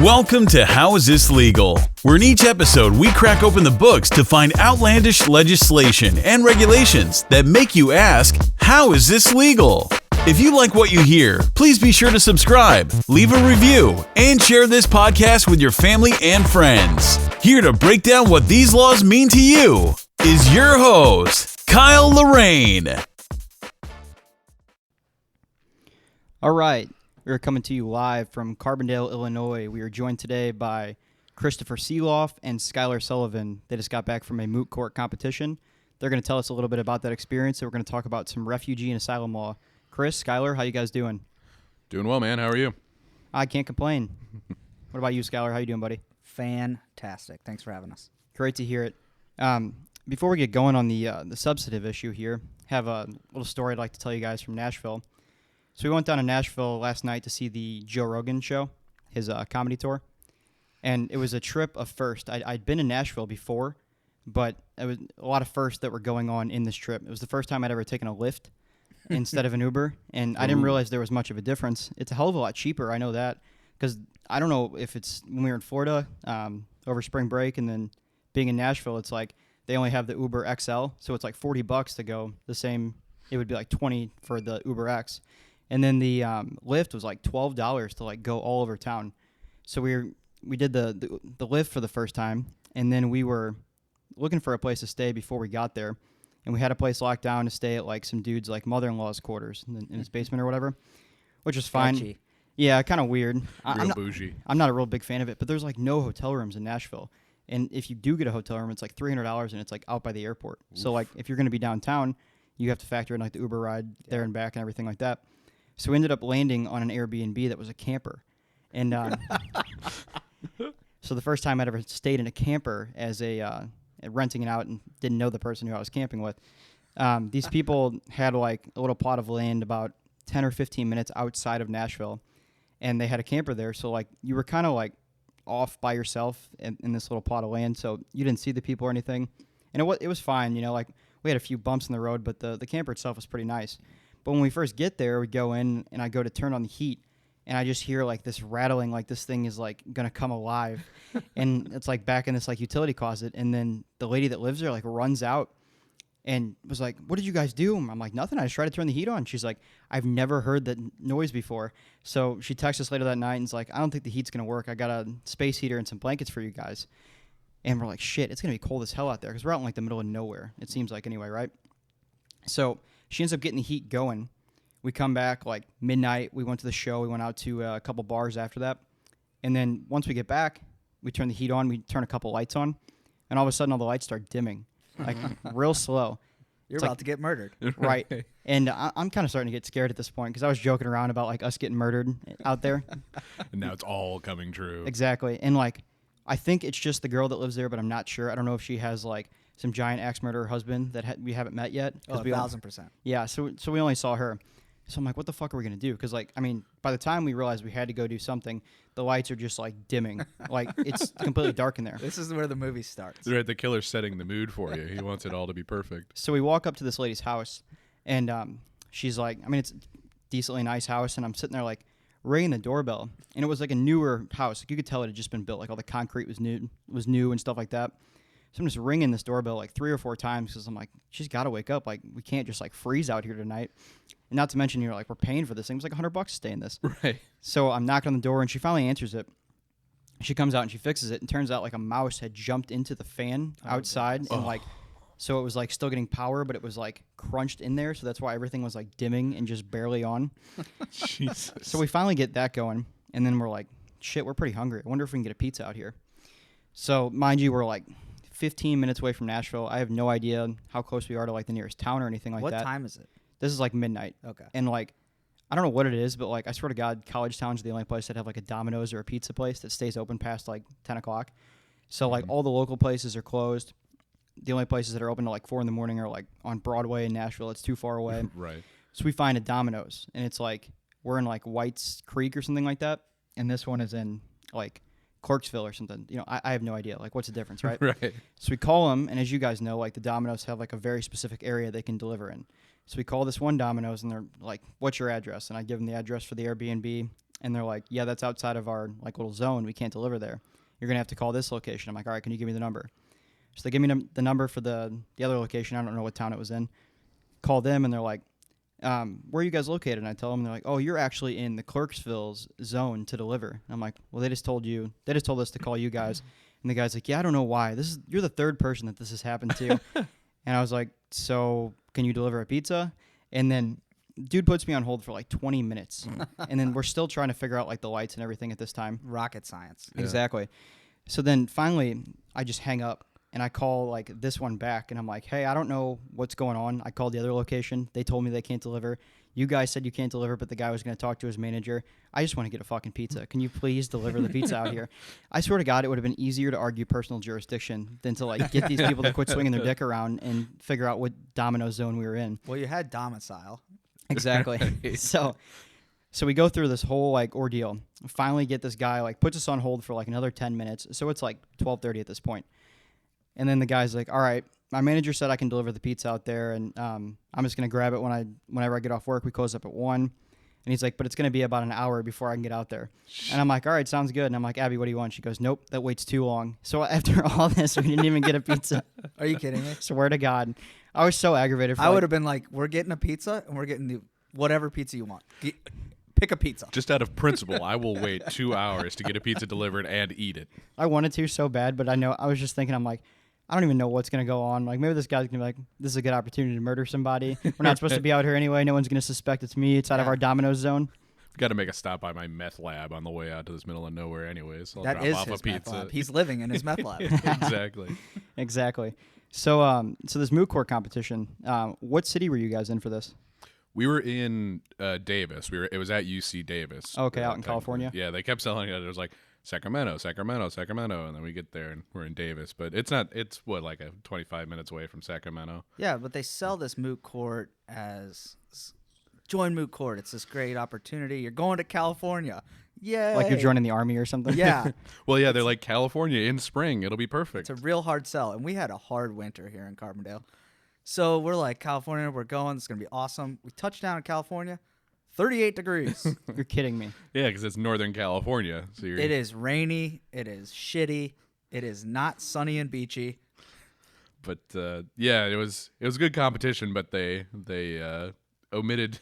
Welcome to How Is This Legal? Where in each episode we crack open the books to find outlandish legislation and regulations that make you ask, how is this legal? If you like what you hear, please be sure to subscribe, leave a review, and share this podcast with your family and friends. Here to break down what these laws mean to you is your host, Kyle Lorraine. All right. We're coming to you live from Carbondale, Illinois. We are joined today by Christopher Seeloff and Skylar Sullivan. They just got back from a moot court competition. They're going to tell us a little bit about that experience, and we're going to talk about some refugee and asylum law. Chris, Skylar, how you guys doing? Doing well, man. How are you? I can't complain. What about you, Skylar? How you doing, buddy? Fantastic. Thanks for having us. Great to hear it. Before we get going on the substantive issue here, I have a little story I'd like to tell you guys from Nashville. So we went down to Nashville last night to see the Joe Rogan show, his comedy tour. And it was a trip of first. I'd been in Nashville before, but it was a lot of firsts that were going on in this trip. It was the first time I'd ever taken a Lyft instead of an Uber, and I didn't realize there was much of a difference. It's a hell of a lot cheaper, I know that, because I don't know if it's when we were in Florida over spring break and then being in Nashville, it's like they only have the Uber XL, so it's like $40 to go the same. It would be like $20 for the Uber X. And then the Lyft was like $12 to like go all over town. So we did the Lyft for the first time, and then we were looking for a place to stay before we got there, and we had a place locked down to stay at like some dude's like mother-in-law's quarters in his basement or whatever, which was fine. Sketchy. Yeah, kind of weird. Real bougie. I'm not a real big fan of it, but there's like no hotel rooms in Nashville, and if you do get a hotel room, it's like $300, and it's like out by the airport. Oof. So like if you're going to be downtown, you have to factor in like the Uber ride there and back and everything like that. So we ended up landing on an Airbnb that was a camper. And so the first time I'd ever stayed in a camper as renting it out and didn't know the person who I was camping with, these people had like a little plot of land about 10 or 15 minutes outside of Nashville, and they had a camper there. So like you were kind of like off by yourself in this little plot of land, so you didn't see the people or anything. And it was fine, you know, like we had a few bumps in the road, but the camper itself was pretty nice. But when we first get there, we go in, and I go to turn on the heat, and I just hear, like, this rattling, like this thing is, like, going to come alive. And it's, like, back in this, like, utility closet. And then the lady that lives there, like, runs out and was like, what did you guys do? I'm like, nothing. I just tried to turn the heat on. She's like, I've never heard that noise before. So she texts us later that night and is like, I don't think the heat's going to work. I got a space heater and some blankets for you guys. And we're like, shit, it's going to be cold as hell out there because we're out in, like, the middle of nowhere. It seems like anyway, right? So she ends up getting the heat going. We come back like midnight. We went to the show. We went out to a couple bars after that. And then once we get back, we turn the heat on. We turn a couple lights on. And all of a sudden, all the lights start dimming, like real slow. You're about to get murdered. Right. And I'm kind of starting to get scared at this point because I was joking around about like us getting murdered out there. And now it's all coming true. Exactly. And like, I think it's just the girl that lives there, but I'm not sure. I don't know if she has like some giant axe murderer husband that we haven't met yet. Oh, 1,000%. Yeah, so we only saw her. So I'm like, what the fuck are we going to do? Because, like, I mean, by the time we realized we had to go do something, the lights are just, like, dimming. Like, it's completely dark in there. This is where the movie starts. Right, the killer's setting the mood for you. He wants it all to be perfect. So we walk up to this lady's house, and she's like, I mean, it's a decently nice house, and I'm sitting there, like, ringing the doorbell. And it was, like, a newer house. Like, you could tell it had just been built. Like, all the concrete was new and stuff like that. So I'm just ringing this doorbell like 3 or 4 times because I'm like, she's got to wake up. Like, we can't just like freeze out here tonight. And not to mention, you're like, we're paying for this thing. It was like $100 to stay in this. Right. So I'm knocking on the door, and she finally answers it. She comes out and she fixes it, and turns out like a mouse had jumped into the fan outside, and like, so it was like still getting power, but it was like crunched in there. So that's why everything was like dimming and just barely on. Jesus. So we finally get that going, and then we're like, shit, we're pretty hungry. I wonder if we can get a pizza out here. So mind you, we're like 15 minutes away from Nashville. I have no idea how close we are to like the nearest town or anything like that. What time is it? This is like midnight. Okay. And like, I don't know what it is, but like, I swear to God, college towns are the only place that have like a Domino's or a pizza place that stays open past like 10 o'clock. So like all the local places are closed. The only places that are open to like 4 in the morning are like on Broadway in Nashville. It's too far away. Right. So we find a Domino's, and it's like, we're in like White's Creek or something like that. And this one is in like Clarksville or something. You know, I have no idea. Like, what's the difference, right? Right. So we call them, and as you guys know, like the Domino's have like a very specific area they can deliver in. So we call this one Domino's, and they're like, what's your address? And I give them the address for the Airbnb, And they're like, yeah, that's outside of our like little zone. We can't deliver there. You're going to have to call this location. I'm like, all right, can you give me the number? So they give me the number for the other location. I don't know what town it was in. Call them, and they're like, where are you guys located? And I tell them, they're like, oh, you're actually in the Clerksville's zone to deliver. And I'm like, well, they just told us to call you guys. And the guy's like, yeah, I don't know why. You're the third person that this has happened to. And I was like, so can you deliver a pizza? And then dude puts me on hold for like 20 minutes. And then we're still trying to figure out like the lights and everything at this time. Rocket science. Yeah. Exactly. So then finally I just hang up and I call like this one back and I'm like, hey, I don't know what's going on. I called the other location. They told me they can't deliver. You guys said you can't deliver, but the guy was going to talk to his manager. I just want to get a fucking pizza. Can you please deliver the pizza out here? I swear to God, it would have been easier to argue personal jurisdiction than to like get these people to quit swinging their dick around and figure out what domino zone we were in. Well, you had domicile. Exactly. So we go through this whole like ordeal. Finally get this guy like puts us on hold for like another 10 minutes. So it's like 12:30 at this point. And then the guy's like, all right, my manager said I can deliver the pizza out there, and I'm just going to grab it whenever I get off work. We close up at 1. And he's like, but it's going to be about an hour before I can get out there. And I'm like, all right, sounds good. And I'm like, Abby, what do you want? She goes, nope, that waits too long. So after all this, we didn't even get a pizza. Are you kidding me? Swear to God. I was so aggravated. I would have been like, we're getting a pizza, and we're getting whatever pizza you want. Pick a pizza. Just out of principle, I will wait 2 hours to get a pizza delivered and eat it. I wanted to so bad, but I was just thinking, I'm like, I don't even know what's going to go on. Like, maybe this guy's going to be like, this is a good opportunity to murder somebody. We're not supposed to be out here anyway. No one's going to suspect it's me. It's out of our domino zone. Got to make a stop by my meth lab on the way out to this middle of nowhere anyways. I'll That drop is off his a meth pizza. lab. He's living in his meth lab. Exactly. Exactly. So this Moot Court competition, what city were you guys in for this? We were in Davis. It was at UC Davis. Okay, out in technically. California? Yeah, they kept selling it. It was like Sacramento, and then we get there and we're in Davis. But it's not. It's what, like a 25 minutes away from Sacramento. Yeah, but they sell this Moot Court as join Moot Court. It's this great opportunity. You're going to California. Yeah. Like you're joining the army or something? Yeah. Well, yeah, they're like California in spring. It'll be perfect. It's a real hard sell. And we had a hard winter here in Carbondale. So we're like, California, we're going. It's going to be awesome. We touched down in California, 38 degrees. You're kidding me. Yeah, because it's Northern California. So It is rainy. It is shitty. It is not sunny and beachy. But yeah, it was good competition. But they omitted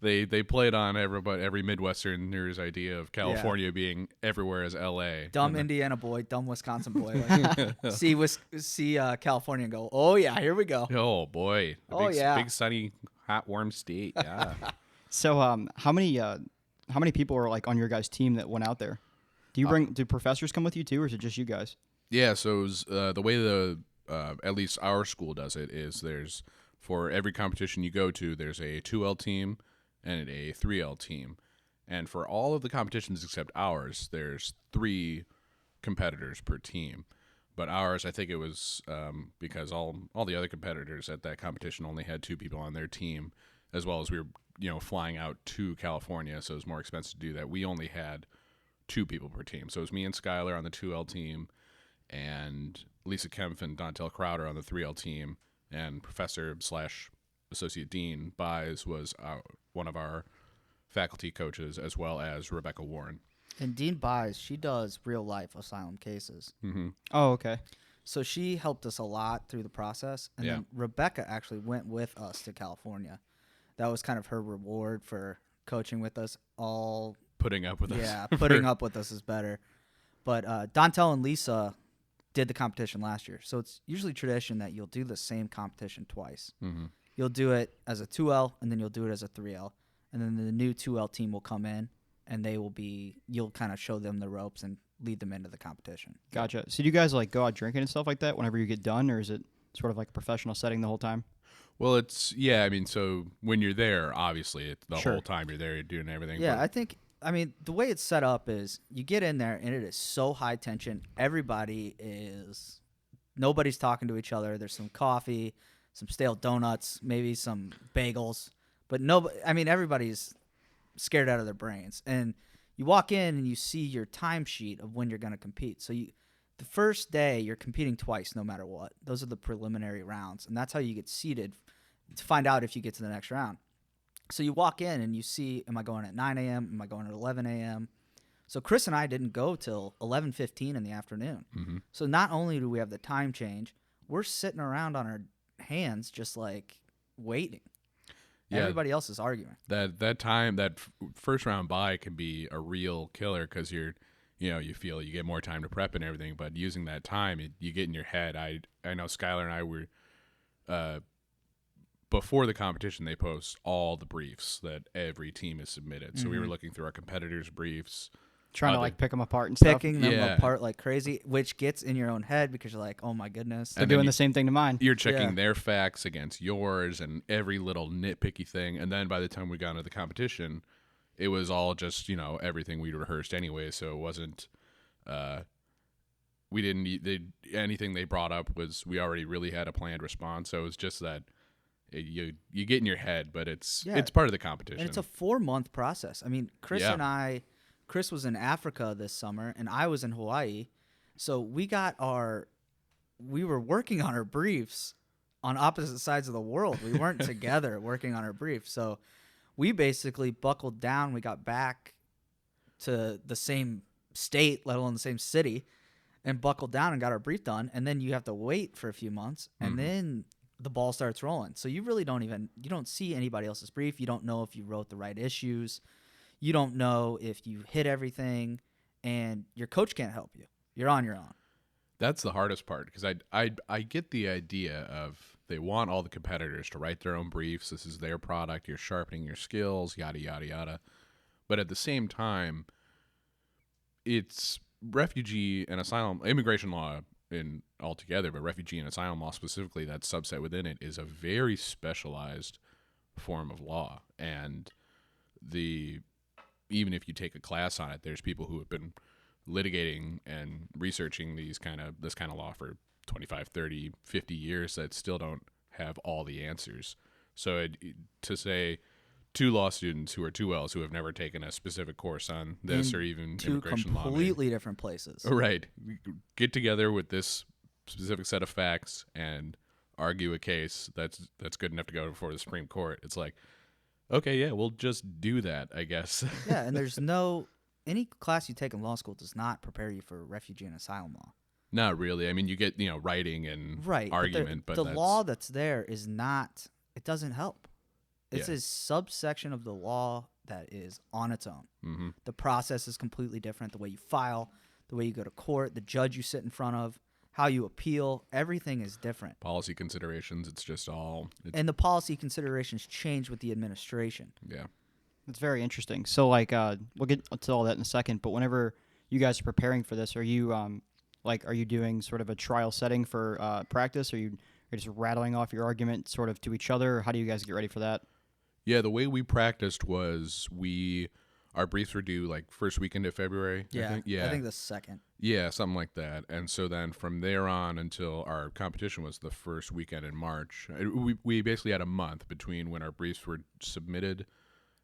they played on every Midwesterner's idea of California being everywhere as LA. Dumb Indiana boy, dumb Wisconsin boy. Like, see California and go, oh yeah, here we go. Oh boy. Oh, yeah. Big sunny, hot, warm state. Yeah. So how many people were like on your guys' team that went out there? Do professors come with you too, or is it just you guys? Yeah, so it was, the way at least our school does it is there's, for every competition you go to, there's a 2L team and a 3L team. And for all of the competitions except ours, there's 3 competitors per team. But ours, I think it was because all the other competitors at that competition only had 2 people on their team, as well as we were flying out to California, so it was more expensive to do that. We only had 2 people per team. So it was me and Skylar on the 2L team, and Lisa Kempf and Dontel Crowder on the 3L team, and Professor/Associate Dean Buys was one of our faculty coaches, as well as Rebecca Warren. And Dean Buys, she does real life asylum cases. Mm-hmm. Oh, okay. So she helped us a lot through the process. And then Rebecca actually went with us to California. That was kind of her reward for coaching with us all. Putting up with us. Yeah, putting up with us is better. But Dontel and Lisa did the competition last year. So it's usually tradition that you'll do the same competition twice. Mm-hmm. You'll do it as a 2L, and then you'll do it as a 3L. And then the new 2L team will come in, and you'll kind of show them the ropes and lead them into the competition. Gotcha. So do you guys like go out drinking and stuff like that whenever you get done, or is it sort of like a professional setting the whole time? Well, I mean, so when you're there, obviously, it's the Sure. whole time you're there, you're doing everything. Yeah, but I mean, the way it's set up is you get in there, and it is so high tension. Nobody's talking to each other. There's some coffee, some stale donuts, maybe some bagels. But everybody's scared out of their brains. And you walk in and you see your timesheet of when you're going to compete. So the first day, you're competing twice no matter what. Those are the preliminary rounds. And that's how you get seeded to find out if you get to the next round. So you walk in and you see, am I going at 9 a.m.? Am I going at 11 a.m.? So Chris and I didn't go till 11:15 in the afternoon. Mm-hmm. So not only do we have the time change, we're sitting around on our hands just like waiting. Yeah, Everybody else is arguing. that time, that first round bye can be a real killer because you feel you get more time to prep and everything. But using that time, you get in your head. I know Skylar and I were before the competition. They post all the briefs that every team has submitted. So we were looking through our competitors' briefs. Trying to like pick them apart and stuff. Picking them Yeah. apart like crazy, which gets in your own head because you're like, oh my goodness. They're And then doing the same thing to mine. You're checking Yeah. their facts against yours and every little nitpicky thing. And then by the time we got into the competition, it was all just, everything we'd rehearsed anyway. So it wasn't, we didn't need, anything they brought up was, we already really had a planned response. So it was just that you get in your head, but it's part of the competition. And it's a 4-month process. I mean, Chris was in Africa this summer and I was in Hawaii. So we were working on our briefs on opposite sides of the world. We weren't together working on our briefs. So we basically buckled down. We got back to the same state, let alone the same city, and buckled down and got our brief done. And then you have to wait for a few months and then the ball starts rolling. So you really don't see anybody else's brief. You don't know if you wrote the right issues. You don't know if you hit everything, and your coach can't help you. You're on your own. That's the hardest part because I get the idea of they want all the competitors to write their own briefs. This is their product. You're sharpening your skills, yada, yada, yada. But at the same time, it's refugee and asylum, immigration law in altogether, but refugee and asylum law specifically, that subset within it is a very specialized form of law. And even if you take a class on it, there's people who have been litigating and researching this kind of law for 25, 30, 50 years that still don't have all the answers. So to say 2 law students who are 2Ls who have never taken a specific course on this or even Two immigration law, completely different places. right, get together with this specific set of facts and argue a case that's good enough to go before the Supreme Court. It's like, okay, yeah, we'll just do that, I guess. Yeah, and there's any class you take in law school does not prepare you for refugee and asylum law. Not really. I mean, you get, writing and argument, but the law that's there is not, it doesn't help. It's a subsection of the law that is on its own. Mm-hmm. The process is completely different. The way you file, the way you go to court, the judge you sit in front of, how you appeal, everything is different. Policy considerations, it's just all... And the policy considerations change with the administration. Yeah. It's very interesting. So, like, we'll get to all that in a second. But whenever you guys are preparing for this, are you doing sort of a trial setting for practice? Or are you just rattling off your argument sort of to each other? Or how do you guys get ready for that? Yeah, the way we practiced was our briefs were due like first weekend of February. Yeah, I think the second. Yeah, something like that. And so then from there on until our competition was the first weekend in March, we basically had a month between when our briefs were submitted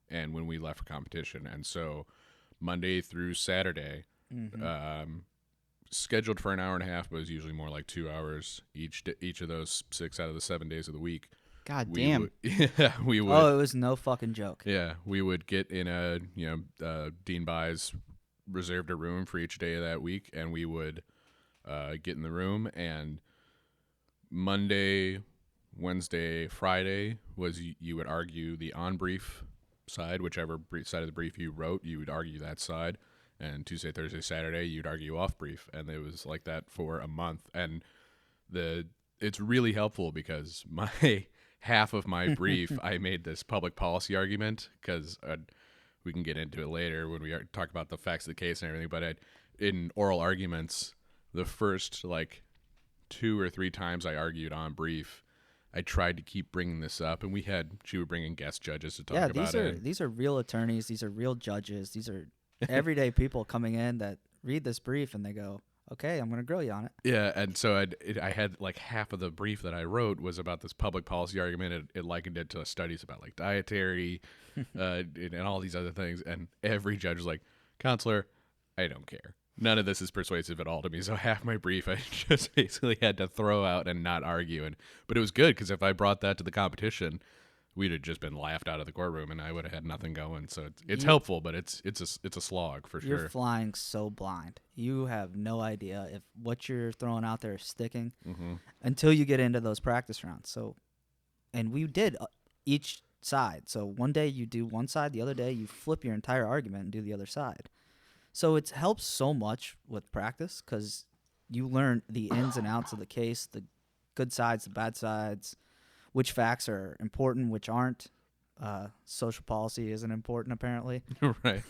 and when we left for competition. And so Monday through Saturday, scheduled for an hour and a half, but it was usually more like 2 hours each of those 6 out of the 7 days of the week. God damn. We would. Oh, it was no fucking joke. Yeah, we would get in Dean By's reserved a room for each day of that week, and we would get in the room, and Monday, Wednesday, Friday was you would argue the on-brief side, whichever side of the brief you wrote, you would argue that side, and Tuesday, Thursday, Saturday, you'd argue off-brief, and it was like that for a month, and it's really helpful because half of my brief, I made this public policy argument because we can get into it later when we talk about the facts of the case and everything. But in oral arguments, the first 2 or 3 times I argued on brief, I tried to keep bringing this up, and she would bring in guest judges to talk about it. These are real attorneys. These are real judges. These are everyday people coming in that read this brief and they go, okay, I'm going to grill you on it. Yeah, and so I had half of the brief that I wrote was about this public policy argument. It likened it to studies about dietary and all these other things. And every judge was like, counselor, I don't care. None of this is persuasive at all to me. So half my brief I just basically had to throw out and not argue. But it was good because if I brought that to the competition, we'd have just been laughed out of the courtroom, and I would have had nothing going. So it's helpful, but it's a slog for sure. You're flying so blind. You have no idea if what you're throwing out there is sticking until you get into those practice rounds. So, and we did each side. So one day you do one side, the other day you flip your entire argument and do the other side. So it helps so much with practice because you learn the ins and outs of the case, the good sides, the bad sides, which facts are important, which aren't. Social policy isn't important, apparently. Right.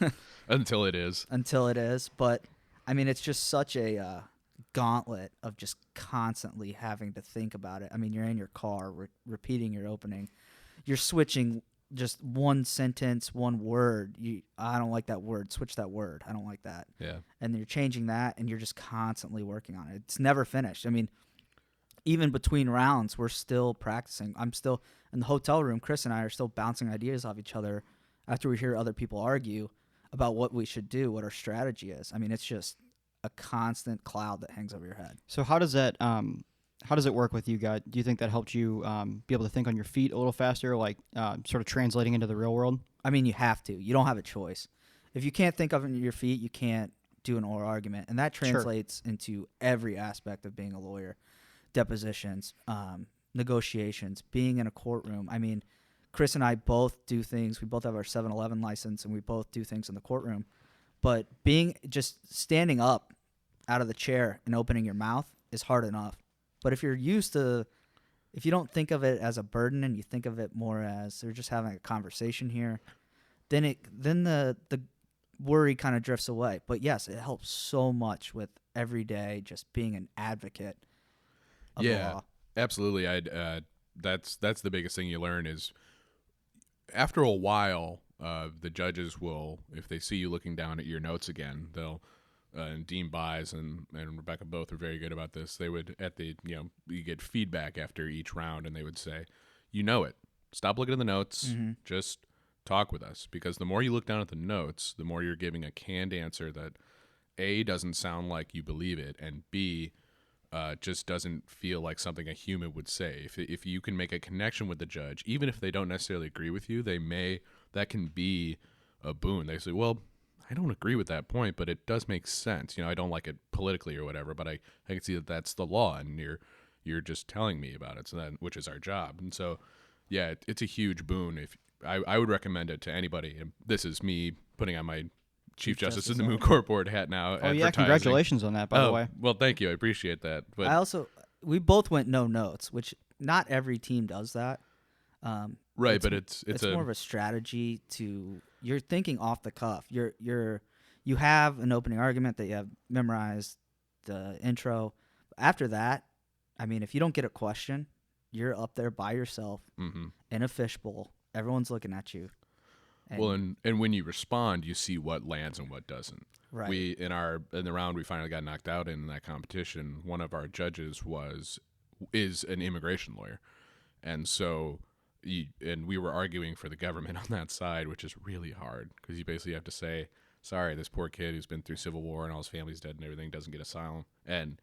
Until it is. Until it is. But, I mean, it's just such a gauntlet of just constantly having to think about it. I mean, you're in your car repeating your opening. You're switching just one sentence, one word. I don't like that word. Switch that word. I don't like that. Yeah. And you're changing that, and you're just constantly working on it. It's never finished. I mean, even between rounds, we're still practicing. I'm still in the hotel room. Chris and I are still bouncing ideas off each other after we hear other people argue about what we should do, what our strategy is. I mean, it's just a constant cloud that hangs over your head. So how does that how does it work with you guys? Do you think that helped you be able to think on your feet a little faster, like sort of translating into the real world? I mean, you have to. You don't have a choice. If you can't think of it on your feet, you can't do an oral argument. And that translates into every aspect of being a lawyer. Depositions, negotiations, being in a courtroom. I mean, Chris and I both do things. We both have our 7-Eleven license, and we both do things in the courtroom. But just standing up out of the chair and opening your mouth is hard enough. But if you don't think of it as a burden and you think of it more as they're just having a conversation here, then the worry kind of drifts away. But yes, it helps so much with every day just being an advocate of the law. Absolutely. That's the biggest thing you learn is after a while, the judges will, if they see you looking down at your notes again, they'll and Dean Buys and Rebecca both are very good about this. They would you get feedback after each round, and they would say, you know it. Stop looking at the notes. Just talk with us, because the more you look down at the notes, the more you're giving a canned answer that A, doesn't sound like you believe it, and B, just doesn't feel like something a human would say. If you can make a connection with the judge, even if they don't necessarily agree with you, that can be a boon. They say, well, I don't agree with that point, but it does make sense. I don't like it politically or whatever, but I can see that that's the law, and you're just telling me about it. So then, which is our job. And so, yeah, it's a huge boon. If I would recommend it to anybody. And this is me putting on my Chief Justice in the Moot Court Board hat now. Oh yeah, congratulations on that, by the way. Well, thank you. I appreciate that. But we both went no notes, which not every team does that. Right, but it's more of a strategy you're thinking off the cuff. You have an opening argument that you have memorized the intro. After that, I mean, if you don't get a question, you're up there by yourself in a fishbowl. Everyone's looking at you. And when you respond, you see what lands and what doesn't. Right. We in the round we finally got knocked out in that competition, one of our judges is an immigration lawyer, and so we were arguing for the government on that side, which is really hard because you basically have to say, sorry, this poor kid who's been through civil war and all his family's dead and everything doesn't get asylum, and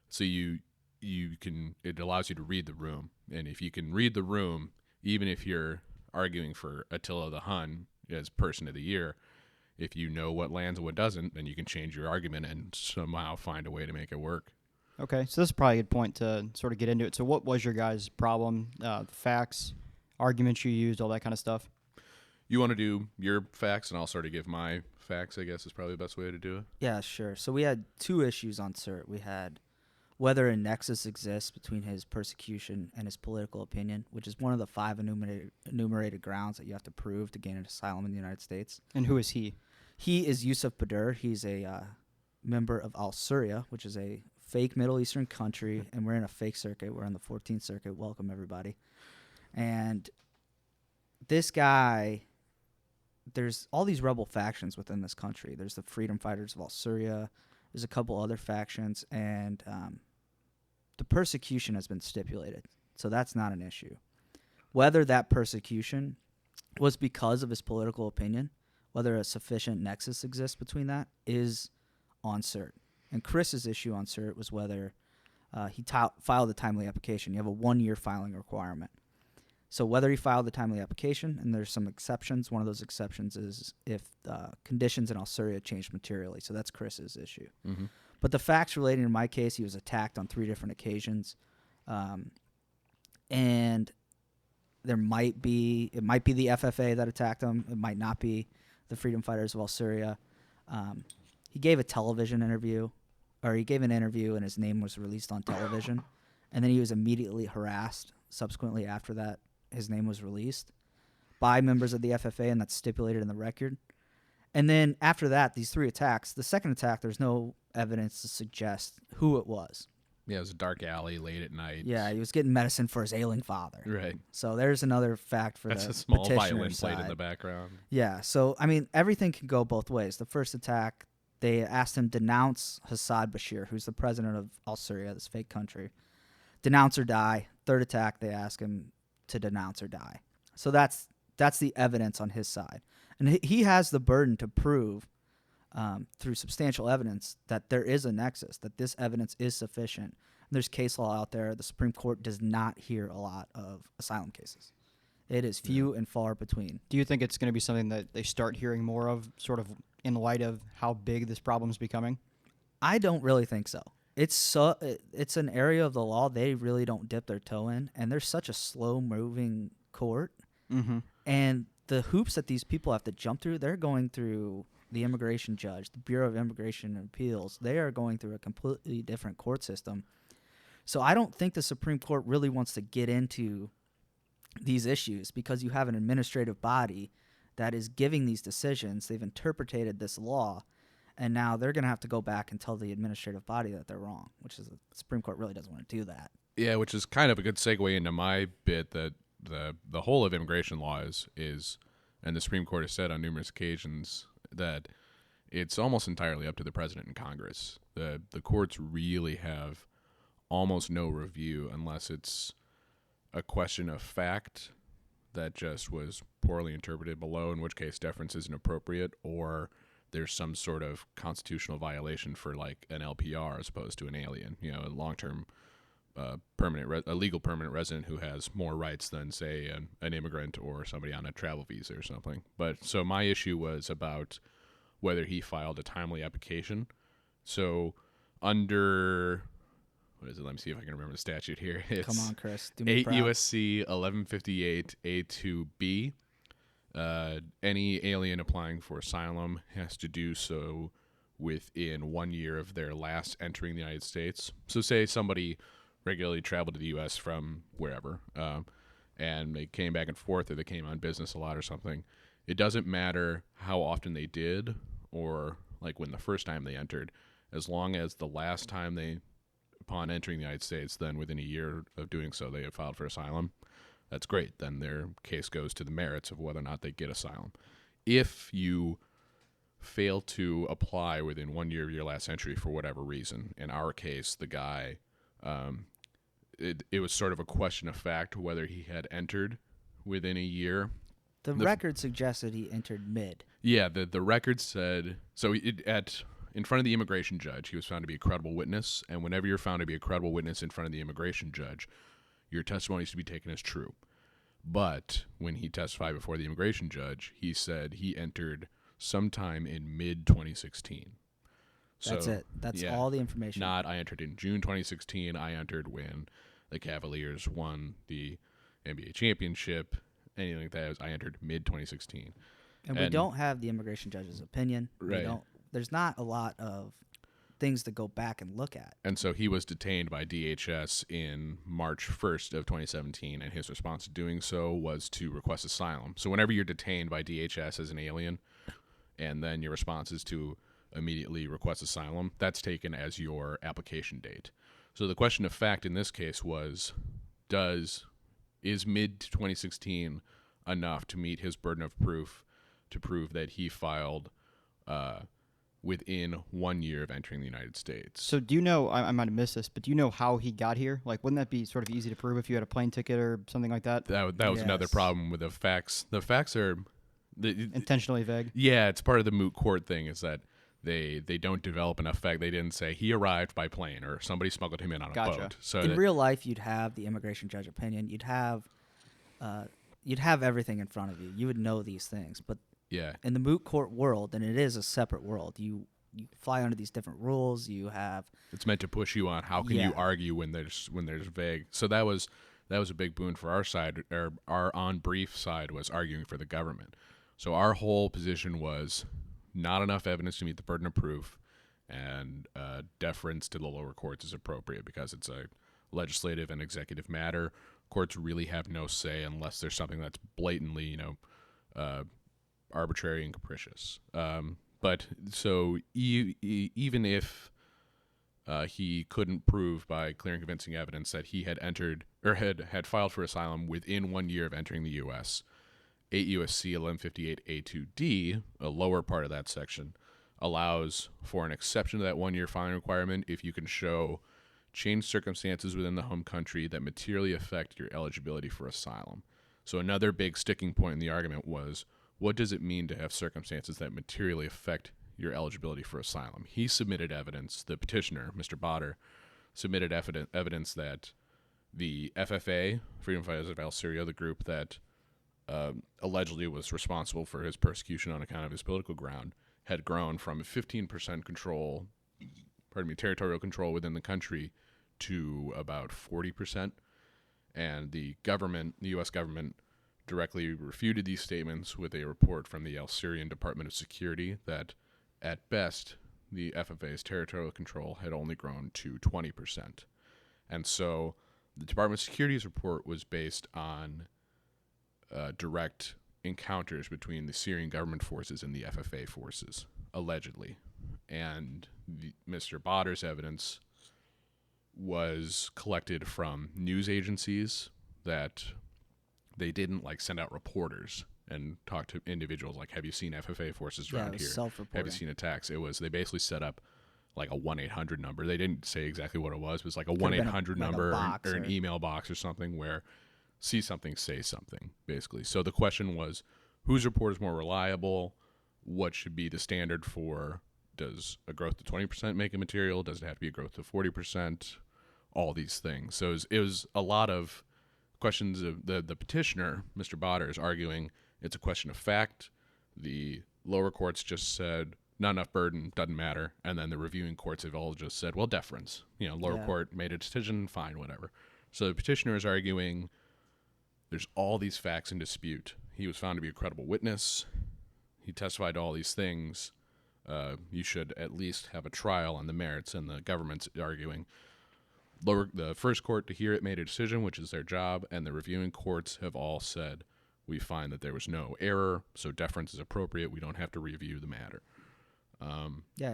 so it allows you to read the room, and if you can read the room, even if you're arguing for Attila the Hun as person of the year, if you know what lands and what doesn't, then you can change your argument and somehow find a way to make it work. Okay, so this is probably a good point to sort of get into it. So what was your guys' problem? Facts, arguments you used, all that kind of stuff? You want to do your facts, and I'll sort of give my facts, I guess is probably the best way to do it. Yeah, sure. So we had two issues on cert. We had whether a nexus exists between his persecution and his political opinion, which is one of the 5 enumerated grounds that you have to prove to gain an asylum in the United States. And who is he? He is Yusuf Badur. He's a member of Al-Syria, which is a fake Middle Eastern country, and we're in a fake circuit. We're on the 14th Circuit. Welcome, everybody. And this guy, there's all these rebel factions within this country. There's the Freedom Fighters of Al-Syria. There's a couple other factions, and the persecution has been stipulated, so that's not an issue. Whether that persecution was because of his political opinion, whether a sufficient nexus exists between that, is on cert. And Chris's issue on cert was whether he filed a timely application. You have a 1-year filing requirement. So whether he filed the timely application, and there's some exceptions. One of those exceptions is if conditions in Al-Syria changed materially. So that's Chris's issue. Mm-hmm. But the facts relating to my case, he was attacked on 3 different occasions. And it might be the FFA that attacked him. It might not be the Freedom Fighters of Al-Syria. He gave a television interview, or he gave an interview and his name was released on television. And then he was immediately harassed subsequently after that. His name was released by members of the FFA, and that's stipulated in the record. And then after that, these 3 attacks, the second attack, there's no evidence to suggest who it was. Yeah, it was a dark alley late at night. Yeah, he was getting medicine for his ailing father. Right. So there's another fact for That's the a small petitioner violin side. played in the background. Yeah, so, I mean, everything can go both ways. The first attack, they asked him to denounce Hassad Bashir, who's the president of Al-Syria, this fake country. Denounce or die. Third attack, they ask him to denounce or die. So that's the evidence on his side. And he has the burden to prove through substantial evidence that there is a nexus, that this evidence is sufficient. And there's case law out there. The Supreme Court does not hear a lot of asylum cases. It is few and far between. Do you think it's going to be something that they start hearing more of, sort of in light of how big this problem is becoming? I don't really think so. It's an area of the law they really don't dip their toe in, and there's such a slow-moving court. Mm-hmm. And the hoops that these people have to jump through, they're going through the immigration judge, the Bureau of Immigration and Appeals. They are going through a completely different court system. So I don't think the Supreme Court really wants to get into these issues because you have an administrative body that is giving these decisions. They've interpreted this law, and now they're going to have to go back and tell the administrative body that they're wrong, which is the Supreme Court really doesn't want to do that. Yeah, which is kind of a good segue into my bit that the whole of immigration law is, and the Supreme Court has said on numerous occasions that it's almost entirely up to the president and Congress. The courts really have almost no review unless it's a question of fact that just was poorly interpreted below, in which case deference isn't appropriate, or there's some sort of constitutional violation for like an LPR as opposed to an alien, a long-term a legal permanent resident who has more rights than, say, an immigrant or somebody on a travel visa or something. But so my issue was about whether he filed a timely application. So under, what is it? Let me see if I can remember the statute here. It's Come on, Chris. Do me 8 proud. U.S.C. 1158 A2B. Any alien applying for asylum has to do so within 1 year of their last entering the United States. So say somebody regularly traveled to the U.S. from wherever, and they came back and forth, or they came on business a lot or something. It doesn't matter how often they did, or like when the first time they entered, as long as the last time they, upon entering the United States, then within a year of doing so, they have filed for asylum. That's great. Then their case goes to the merits of whether or not they get asylum. If you fail to apply within 1 year of your last entry for whatever reason, in our case, the guy, it was sort of a question of fact whether he had entered within a year. The record suggested he entered mid. Yeah, the record said, so in front of the immigration judge, he was found to be a credible witness, and whenever you're found to be a credible witness in front of the immigration judge, your testimony is to be taken as true. But when he testified before the immigration judge, he said he entered sometime in mid-2016. That's it. That's all the information. Not I entered in June 2016. I entered when the Cavaliers won the NBA championship. Anything like that. I entered mid-2016. And we don't have the immigration judge's opinion. Right. There's not a lot of things to go back and look at. And so he was detained by DHS in March 1st of 2017, and his response to doing so was to request asylum. So whenever you're detained by DHS as an alien, and then your response is to immediately request asylum, that's taken as your application date. So the question of fact in this case was, is mid-2016 enough to meet his burden of proof to prove that he filed within 1 year of entering the United States? So do you know, I might have missed this, but do you know how he got here? Like, wouldn't that be sort of easy to prove if you had a plane ticket or something like that? That was another problem with the facts. The facts are Intentionally vague? Yeah, it's part of the moot court thing, is that they don't develop enough fact. They didn't say he arrived by plane or somebody smuggled him in on a boat. So in real life, you'd have the immigration judge opinion. You'd have you'd have everything in front of you. You would know these things. But Yeah. in the moot court world, and it is a separate world, you fly under these different rules. You have It's meant to push you on how can you argue when there's vague. So that was a big boon for our side, or our on brief side was arguing for the government. So our whole position was not enough evidence to meet the burden of proof, and deference to the lower courts is appropriate because it's a legislative and executive matter. Courts really have no say unless there's something that's blatantly, arbitrary and capricious. But so even if he couldn't prove by clear and convincing evidence that he had entered or had filed for asylum within 1 year of entering the U.S., 8 U.S.C. 1158 A2D, a lower part of that section, allows for an exception to that 1 year filing requirement if you can show changed circumstances within the home country that materially affect your eligibility for asylum. So another big sticking point in the argument was, what does it mean to have circumstances that materially affect your eligibility for asylum? He submitted evidence, the petitioner, Mr. Botter, submitted evidence that the FFA, Freedom Fighters of Al-Syria, the group that allegedly was responsible for his persecution on account of his political ground, had grown from 15% territorial control within the country to about 40%. And the U.S. government, directly refuted these statements with a report from the Al-Syrian Department of Security that, at best, the FFA's territorial control had only grown to 20%. And so the Department of Security's report was based on direct encounters between the Syrian government forces and the FFA forces, allegedly. And Mr. Botter's evidence was collected from news agencies that they didn't send out reporters and talk to individuals like, have you seen FFA forces around here? Have you seen attacks? They basically set up like a 1-800 number. They didn't say exactly what it was. It was like a 1-800 number or an email box or something where see something, say something, basically. So the question was, whose report is more reliable? What should be the standard for, does a growth to 20% make it material? Does it have to be a growth to 40%? All these things. So it was a lot of questions. Of the petitioner, Mr. Botter, is arguing it's a question of fact. The lower courts just said not enough burden, doesn't matter, and then the reviewing courts have all just said, well, deference. Lower court made a decision, fine, whatever. So the petitioner is arguing there's all these facts in dispute. He was found to be a credible witness. He testified to all these things. You should at least have a trial on the merits, and the government's arguing the first court to hear it made a decision, which is their job, and the reviewing courts have all said, we find that there was no error, so deference is appropriate. We don't have to review the matter.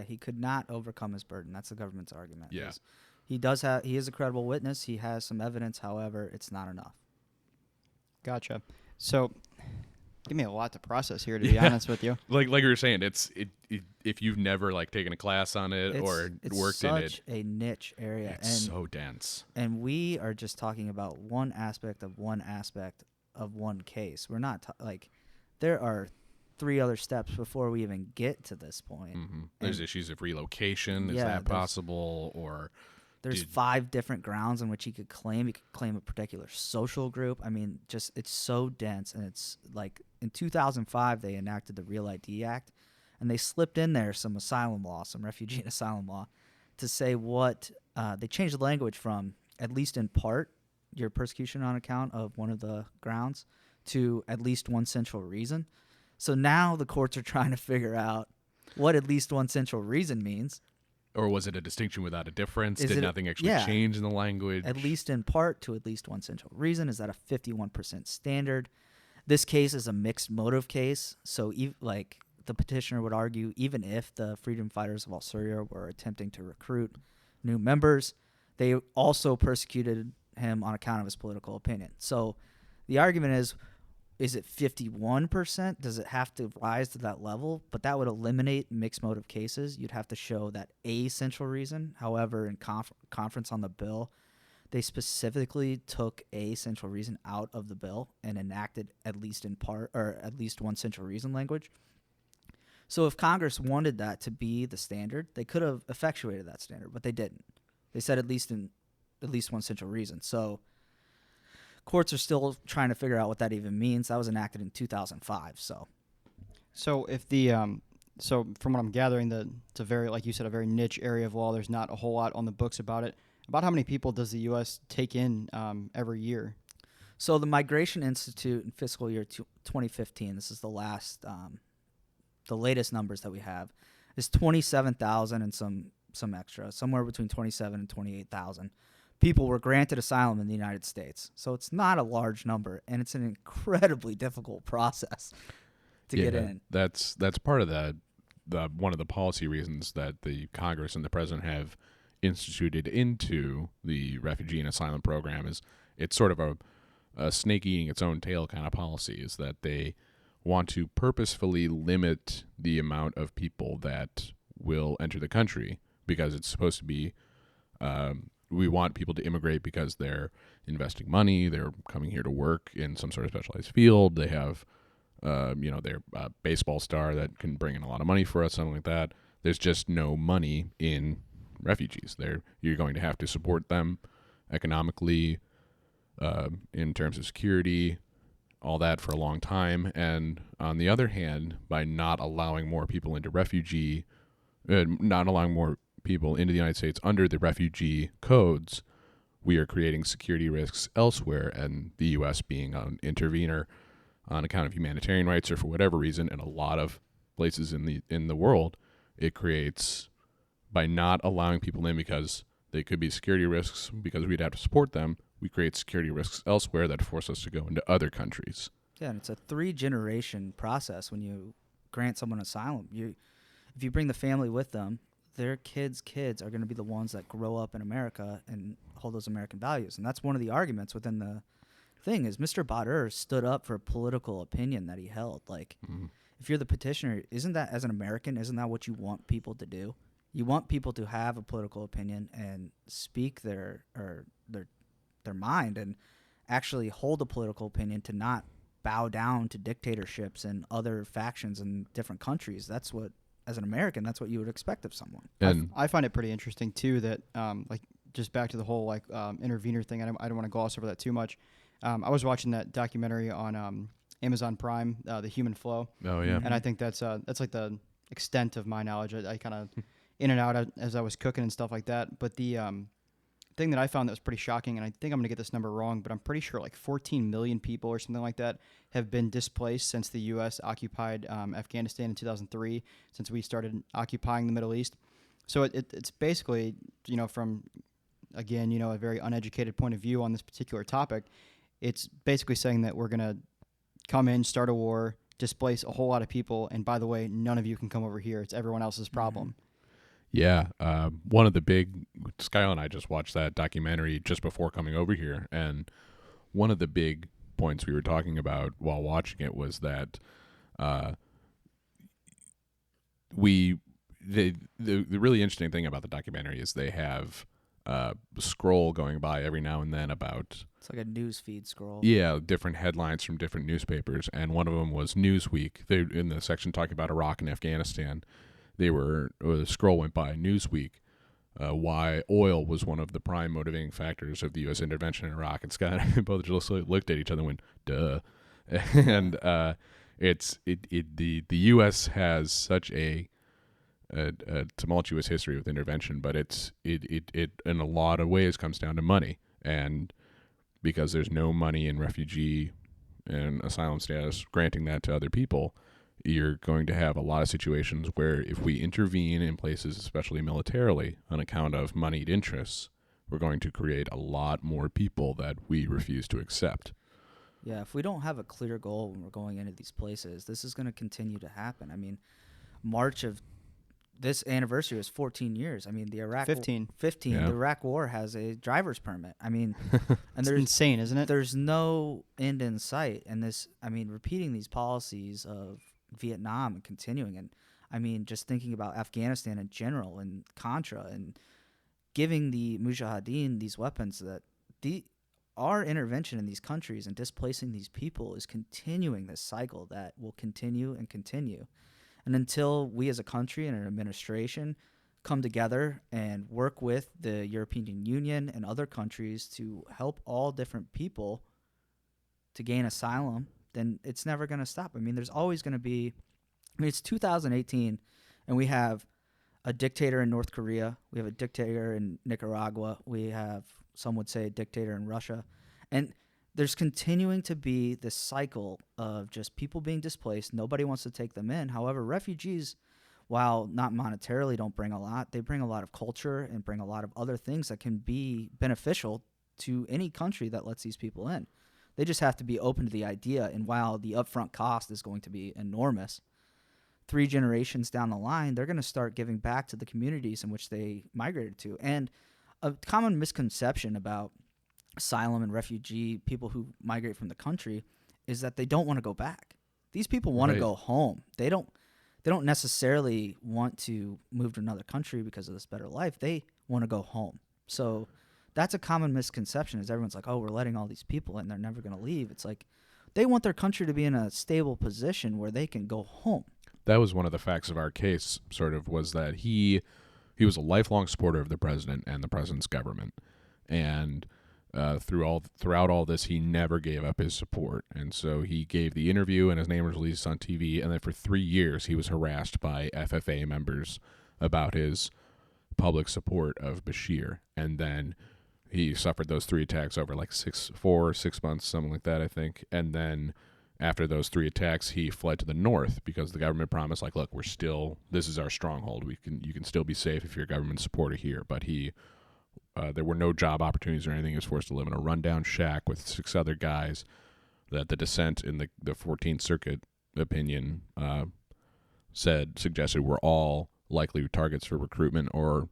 He could not overcome his burden. That's the government's argument. Yeah. He is a credible witness. He has some evidence. However, it's not enough. Gotcha. So, give me a lot to process here, to be honest with you. Like you were saying, if you've never taken a class on it or worked in it, it's such a niche area. It's so dense. And we are just talking about one aspect of one case. We're not there are 3 other steps before we even get to this point. Mm-hmm. There's issues of relocation. Is that possible? Or there's 5 different grounds on which he could claim. He could claim a particular social group. I mean, just it's so dense. And it's in 2005, they enacted the Real ID Act, and they slipped in there some asylum law, some refugee and asylum law, to say what they changed the language from, at least in part, your persecution on account of one of the grounds, to at least one central reason. So now the courts are trying to figure out what at least one central reason means. Or was it a distinction without a difference? Did nothing actually change in the language? At least in part to at least one central reason. Is that a 51% standard? This case is a mixed motive case. So the petitioner would argue, even if the Freedom Fighters of Al-Syria were attempting to recruit new members, they also persecuted him on account of his political opinion. So the argument is it 51%? Does it have to rise to that level? But that would eliminate mixed motive cases. You'd have to show that a central reason. However, in conference on the bill, they specifically took a central reason out of the bill and enacted at least in part, or at least one central reason language. So if Congress wanted that to be the standard, they could have effectuated that standard, but they didn't. They said at least one central reason. So courts are still trying to figure out what that even means. That was enacted in 2005. So if the so from what I'm gathering, it's a very, like you said, a very niche area of law. There's not a whole lot on the books about it. About how many people does the U.S. take in every year? So the Migration Institute in fiscal year 2015, this is the latest numbers that we have, is 27,000 and some extra, somewhere between 27 and 28,000 people were granted asylum in the United States. So it's not a large number, and it's an incredibly difficult process to get in. That's part of the one of the policy reasons that the Congress and the president have instituted into the refugee and asylum program. Is it's sort of a snake eating its own tail kind of policy, is that they want to purposefully limit the amount of people that will enter the country, because it's supposed to be we want people to immigrate because they're investing money, they're coming here to work in some sort of specialized field, they have they're a baseball star that can bring in a lot of money for us, something like that. There's just no money in refugees. You're going to have to support them economically, in terms of security, all that for a long time. And on the other hand, by not allowing more people into not allowing more people into the United States under the refugee codes, we are creating security risks elsewhere, and the U.S. being an intervener on account of humanitarian rights or for whatever reason in a lot of places in the world, it creates, by not allowing people in because they could be security risks because we'd have to support them, we create security risks elsewhere that force us to go into other countries. Yeah, and it's a 3-generation process when you grant someone asylum. If you bring the family with them, their kids' kids are going to be the ones that grow up in America and hold those American values. And that's one of the arguments within the thing is Mr. Bader stood up for a political opinion that he held. Like, if you're the petitioner, isn't that, as an American, isn't that what you want people to do? You want people to have a political opinion and speak their mind and actually hold a political opinion, to not bow down to dictatorships and other factions in different countries. That's what, as an American, that's what you would expect of someone. And I find it pretty interesting too that like, just back to the whole intervener thing. I don't want to gloss over that too much. I was watching that documentary on Amazon Prime, The Human Flow. Oh yeah. And I think that's like the extent of my knowledge. I kind of in and out as I was cooking and stuff like that. But the thing that I found that was pretty shocking, and I think I'm going to get this number wrong, but I'm pretty sure like 14 million people or something like that have been displaced since the U.S. occupied Afghanistan in 2003, since we started occupying the Middle East. So it's basically, from, again, a very uneducated point of view on this particular topic, it's basically saying that we're going to come in, start a war, displace a whole lot of people, and by the way, none of you can come over here. It's everyone else's problem. Yeah, one of the big, Skylar and I just watched that documentary just before coming over here, and one of the big points we were talking about while watching it was that the really interesting thing about the documentary is they have a scroll going by every now and then about, It's like a news feed scroll. yeah, different headlines from different newspapers, and one of them was Newsweek. They, in the section talking about Iraq and Afghanistan, the scroll went by Newsweek, why oil was one of the prime motivating factors of the U.S. intervention in Iraq. And Scott and I both just looked at each other and went, duh. And the U.S. has such a tumultuous history with intervention, but it in a lot of ways comes down to money. And because there's no money in refugee and asylum status, granting that to other people, you're going to have a lot of situations where if we intervene in places, especially militarily, on account of moneyed interests, we're going to create a lot more people that we refuse to accept. Yeah, if we don't have a clear goal when we're going into these places, this is going to continue to happen. I mean, March of this anniversary is 14 years. I mean, the Iraq 15. Yeah. The Iraq War has a driver's permit. I mean, and It's there's insane, isn't it? there's no end in sight. And this, I mean, repeating these policies of Vietnam and continuing, and I mean, just thinking about Afghanistan in general and Contra and giving the Mujahideen these weapons, that our intervention in these countries and displacing these people is continuing this cycle that will continue and continue. And until we as a country and an administration come together and work with the European Union and other countries to help all different people to gain asylum, then it's never going to stop. I mean, there's always going to be. I mean, it's 2018, and we have a dictator in North Korea. We have a dictator in Nicaragua. We have, some would say, a dictator in Russia. And there's continuing to be this cycle of just people being displaced. Nobody wants to take them in. However, refugees, while not monetarily don't bring a lot, they bring a lot of culture and bring a lot of other things that can be beneficial to any country that lets these people in. They just have to be open to the idea. And while the upfront cost is going to be enormous, 3 generations down the line, they're going to start giving back to the communities in which they migrated to. And a common misconception about asylum and refugee people who migrate from the country is that they don't want to go back. These people want to go home. They don't necessarily want to move to another country because of this better life. They want to go home. So that's a common misconception is everyone's like, oh, we're letting all these people in, they're never going to leave. It's like they want their country to be in a stable position where they can go home. That was one of the facts of our case, sort of, was that he was a lifelong supporter of the president and the president's government. And throughout all this, he never gave up his support. And so he gave the interview, and his name was released on TV. And then for 3 years, he was harassed by FFA members about his public support of Bashir. And then he suffered those 3 attacks over like 4 or 6 months, something like that, I think. And then after those 3 attacks, he fled to the north because the government promised, like, look, this is our stronghold. You can still be safe if you're a government supporter here. But there were no job opportunities or anything. He was forced to live in a rundown shack with 6 other guys that the dissent in the 14th Circuit opinion suggested were all likely targets for recruitment or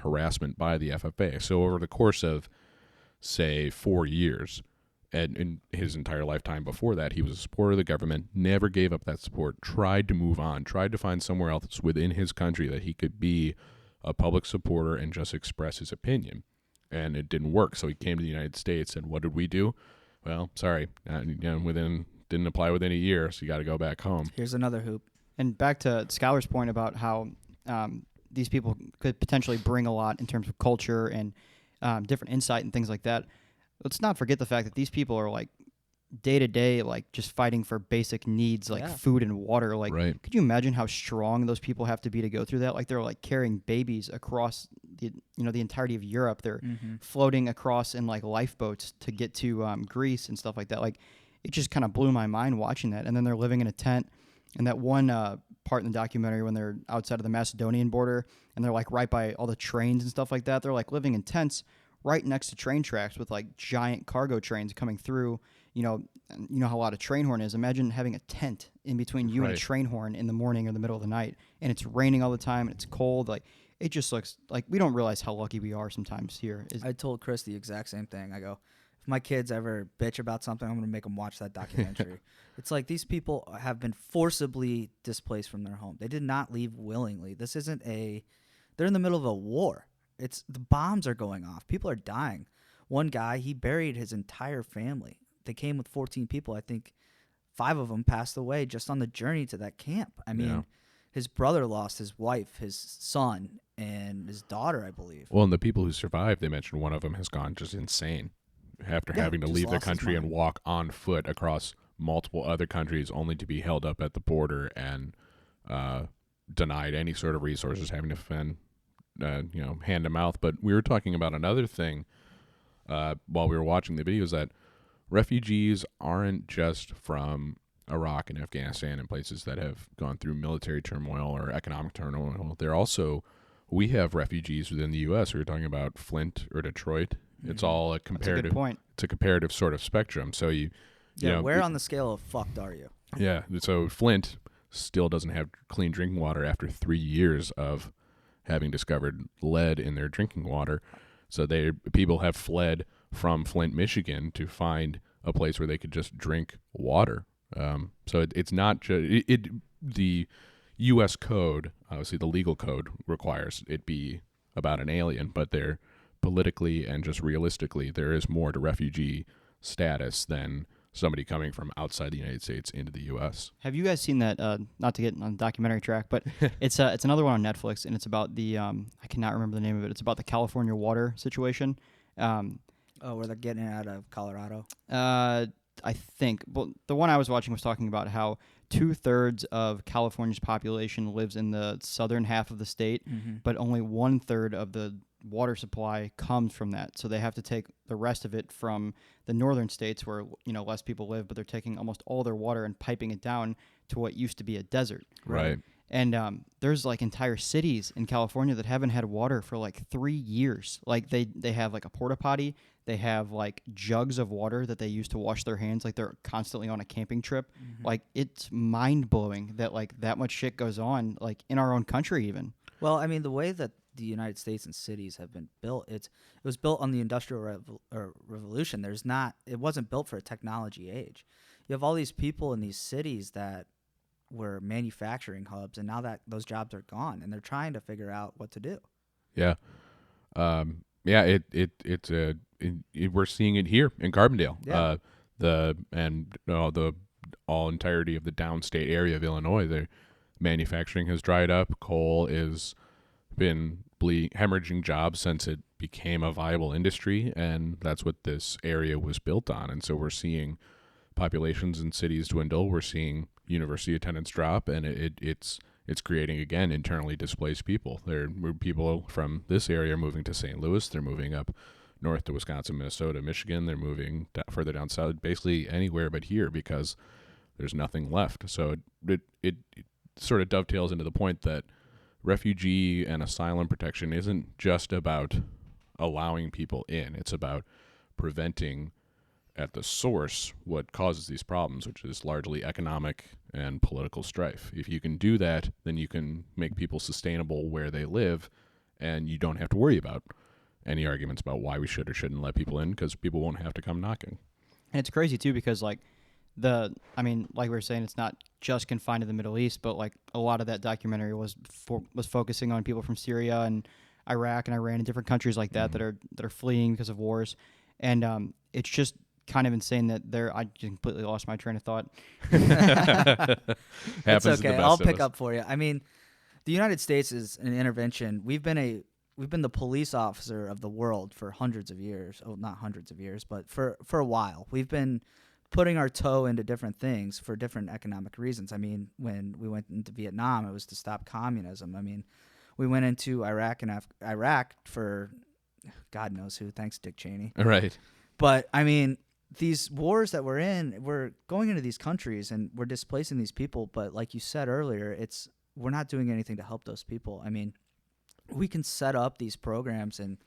harassment by the FFA. So over the course of, say, 4 years, and in his entire lifetime before that, he was a supporter of the government, never gave up that support, tried to move on, tried to find somewhere else within his country that he could be a public supporter and just express his opinion. And it didn't work, so he came to the United States, and what did we do? Well, sorry, didn't apply within a year, so you got to go back home. Here's another hoop. And back to Scholar's point about how these people could potentially bring a lot in terms of culture and different insight and things like that. Let's not forget the fact that these people are like day to day, like just fighting for basic needs like food and water. Like, Could you imagine how strong those people have to be to go through that? Like they're like carrying babies across the entirety of Europe. They're floating across in like lifeboats to get to Greece and stuff like that. Like it just kind of blew my mind watching that. And then they're living in a tent. And that one part in the documentary when they're outside of the Macedonian border and they're like right by all the trains and stuff like that, they're like living in tents right next to train tracks with like giant cargo trains coming through. You know how loud a train horn is. Imagine having a tent in between you and a train horn in the morning or the middle of the night, and it's raining all the time and it's cold. Like it just looks like we don't realize how lucky we are sometimes here. I told Chris the exact same thing. I go, if my kids ever bitch about something, I'm going to make them watch that documentary. It's like these people have been forcibly displaced from their home. They did not leave willingly. This isn't they're in the middle of a war. The bombs are going off. People are dying. One guy, he buried his entire family. They came with 14 people. I think 5 of them passed away just on the journey to that camp. I mean, his brother lost his wife, his son, and his daughter, I believe. Well, and the people who survived, they mentioned one of them has gone just insane after having to leave the country and walk on foot across multiple other countries only to be held up at the border and denied any sort of resources, having to fend hand to mouth. But we were talking about another thing while we were watching the videos, that refugees aren't just from Iraq and Afghanistan and places that have gone through military turmoil or economic turmoil. We have refugees within the U.S. We were talking about Flint or Detroit. It's all a comparative. That's a good point. It's a comparative sort of spectrum. So where on the scale of fucked are you? Yeah. So Flint still doesn't have clean drinking water after 3 years of having discovered lead in their drinking water. So people have fled from Flint, Michigan to find a place where they could just drink water. So it's not just the U.S. code, obviously the legal code requires it be about an alien, but they're politically and just realistically, there is more to refugee status than somebody coming from outside the United States into the U.S. Have you guys seen that? Not to get on the documentary track, but it's another one on Netflix, and it's about the I cannot remember the name of it. It's about the California water situation. Where they're getting it out of Colorado. I think, well, the one I was watching was talking about how 2/3 of California's population lives in the southern half of the state, but only 1/3 of the water supply comes from that. So they have to take the rest of it from the northern states where, less people live, but they're taking almost all their water and piping it down to what used to be a desert. Right. And there's like entire cities in California that haven't had water for like 3 years. Like they have like a porta potty. They have like jugs of water that they use to wash their hands. Like they're constantly on a camping trip. Like it's mind blowing that like that much shit goes on like in our own country even. Well, I mean, the way that the United States and cities have been built, it was built on the Industrial Revolution. It wasn't built for a technology age. You have all these people in these cities that were manufacturing hubs, and now that those jobs are gone, and they're trying to figure out what to do. Yeah. We're seeing it here in Carbondale. Yeah. The all entirety of the downstate area of Illinois, their manufacturing has dried up. Coal is been hemorrhaging jobs since it became a viable industry, and that's what this area was built on. And so we're seeing populations in cities dwindle. We're seeing university attendance drop, and it's creating, again, internally displaced people. People from this area are moving to St. Louis. They're moving up north to Wisconsin, Minnesota, Michigan. They're moving further down south, basically anywhere but here, because there's nothing left. So it sort of dovetails into the point that refugee and asylum protection isn't just about allowing people in. It's about preventing at the source what causes these problems, which is largely economic and political strife. If you can do that, then you can make people sustainable where they live, and you don't have to worry about any arguments about why we should or shouldn't let people in, because people won't have to come knocking. And it's crazy too because like like we were saying, it's not just confined to the Middle East, but like a lot of that documentary was focusing on people from Syria and Iraq and Iran and different countries like that that are fleeing because of wars, and it's just kind of insane that I completely lost my train of thought. It's okay. I'll pick up for you. I mean, the United States is an intervention. We've been the police officer of the world for hundreds of years. Oh, not hundreds of years, but for a while. We've been putting our toe into different things for different economic reasons. I mean, when we went into Vietnam, it was to stop communism. I mean, we went into Iraq and Iraq for God knows who. Thanks, Dick Cheney. Right. But I mean, these wars that we're in, we're going into these countries and we're displacing these people. But like you said earlier, we're not doing anything to help those people. I mean, we can set up these programs, and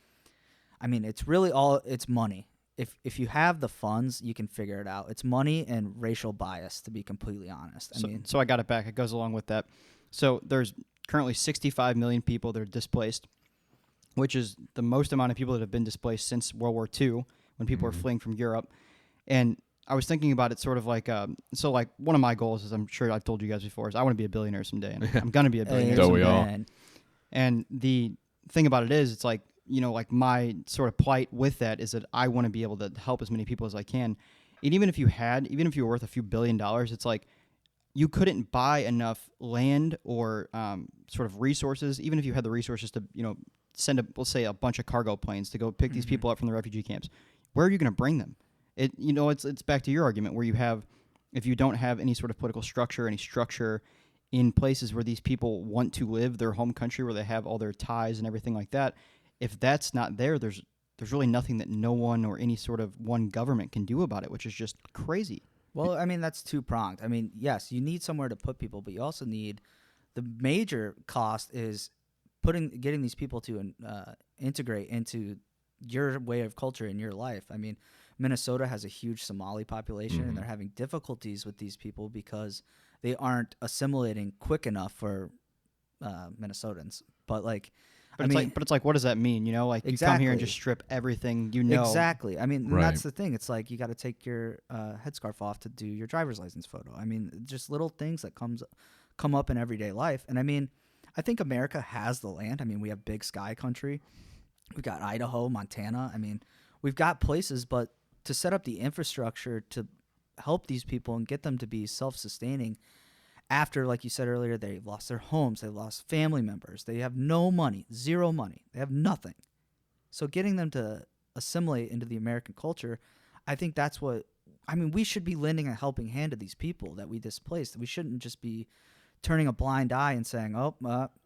I mean, it's money. If you have the funds, you can figure it out. It's money and racial bias, to be completely honest. So I got it back. It goes along with that. So there's currently 65 million people that are displaced, which is the most amount of people that have been displaced since World War II, when people were fleeing from Europe. And I was thinking about it sort of like, like one of my goals, as I'm sure I've told you guys before, is I want to be a billionaire someday. And I'm going to be a billionaire Don't someday. we all? And the thing about it is, it's like, like my sort of plight with that is that I want to be able to help as many people as I can. And even if you were worth a few $1 billion, it's like you couldn't buy enough land or sort of resources, even if you had the resources to, send let's say a bunch of cargo planes to go pick these people up from the refugee camps. Where are you going to bring them? It's back to your argument where if you don't have any sort of political structure, any structure in places where these people want to live, their home country, where they have all their ties and everything like that, if that's not there, there's really nothing that no one or any sort of one government can do about it, which is just crazy. Well, I mean, that's two-pronged. I mean, yes, you need somewhere to put people, but you also need the major cost is getting these people to integrate into your way of culture in your life. I mean, Minnesota has a huge Somali population, and they're having difficulties with these people because they aren't assimilating quick enough for Minnesotans. But like, it's like, what does that mean? Like exactly. You come here and just strip everything. Exactly. I mean, Right. That's the thing. It's like you got to take your headscarf off to do your driver's license photo. I mean, just little things that come up in everyday life. And I mean, I think America has the land. I mean, we have big sky country. We've got Idaho, Montana. I mean, we've got places, but to set up the infrastructure to help these people and get them to be self-sustaining after, like you said earlier, they've lost their homes, they've lost family members, they have no money, zero money, they have nothing. So getting them to assimilate into the American culture, I think that's what I mean, we should be lending a helping hand to these people that we displaced. We shouldn't just be turning a blind eye and saying, "Oh,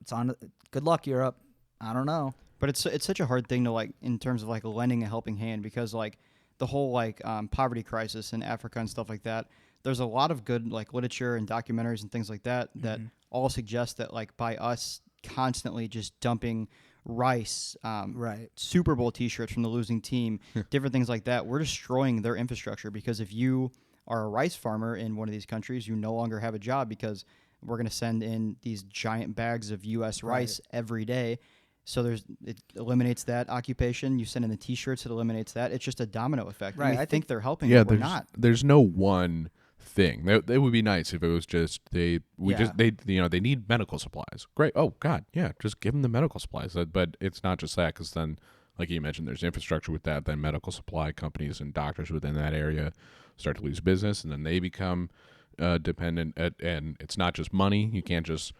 it's on. Good luck, Europe." I don't know. But it's such a hard thing to like in terms of like lending a helping hand because like the whole like poverty crisis in Africa and stuff like that. There's a lot of good like literature and documentaries and things like that that all suggest that like by us constantly just dumping rice, Right. Super Bowl T-shirts from the losing team, different things like that, we're destroying their infrastructure because if you are a rice farmer in one of these countries, you no longer have a job because we're going to send in these giant bags of U.S. rice every day. So it eliminates that occupation. You send in the T-shirts, it eliminates that. It's just a domino effect. Right. And we think they're helping, Yeah, but we're not. there's no one thing. It would be nice if it was just they need medical supplies. Great. Oh God, yeah, just give them the medical supplies. But it's not just that, because then, like you mentioned, there's infrastructure with that. Then medical supply companies and doctors within that area start to lose business, and then they become dependent. And it's not just money. You can't just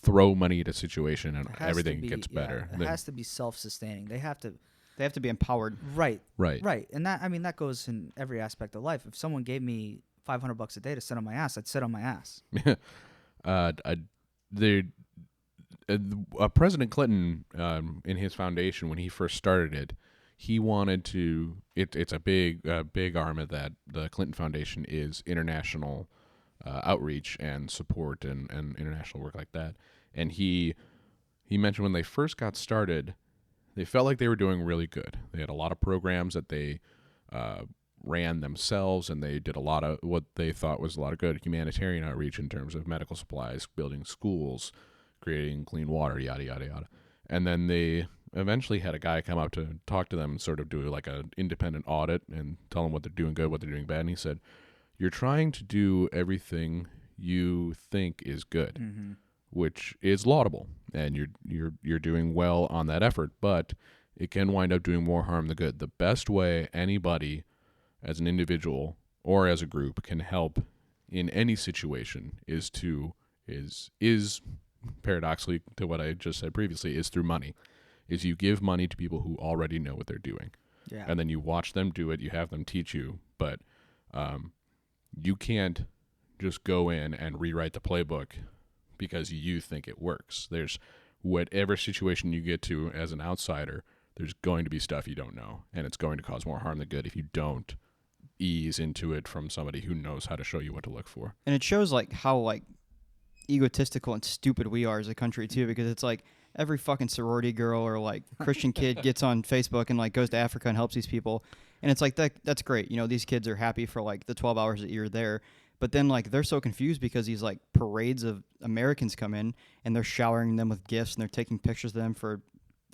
throw money at a situation and everything gets better. It has to be self-sustaining. They have to be empowered. Right. Right. And that goes in every aspect of life. If someone gave me $500 a day to sit on my ass, I'd sit on my ass. President Clinton, in his foundation, when he first started it, he wanted to. It's a big arm of that. The Clinton Foundation is international outreach and support and international work like that. And he mentioned when they first got started, they felt like they were doing really good. They had a lot of programs that they ran themselves, and they did a lot of what they thought was a lot of good humanitarian outreach in terms of medical supplies, building schools, creating clean water, yada, yada, yada. And then they eventually had a guy come out to talk to them and sort of do like an independent audit and tell them what they're doing good, what they're doing bad. And he said, "You're trying to do everything you think is good, which is laudable, and you're doing well on that effort, but it can wind up doing more harm than good. The best way anybody, as an individual or as a group, can help in any situation is paradoxically to what I just said previously, is through money. Is you give money to people who already know what they're doing, and then you watch them do it. You have them teach you, but you can't just go in and rewrite the playbook because you think it works. There's whatever situation you get to as an outsider, there's going to be stuff you don't know, and it's going to cause more harm than good if you don't ease into it from somebody who knows how to show you what to look for. And it shows like how like egotistical and stupid we are as a country too, because it's like every fucking sorority girl or like Christian kid gets on Facebook and like goes to Africa and helps these people. And it's like that's great. You know, these kids are happy for like the 12 hours that you're there. But then like they're so confused because these like parades of Americans come in and they're showering them with gifts and they're taking pictures of them for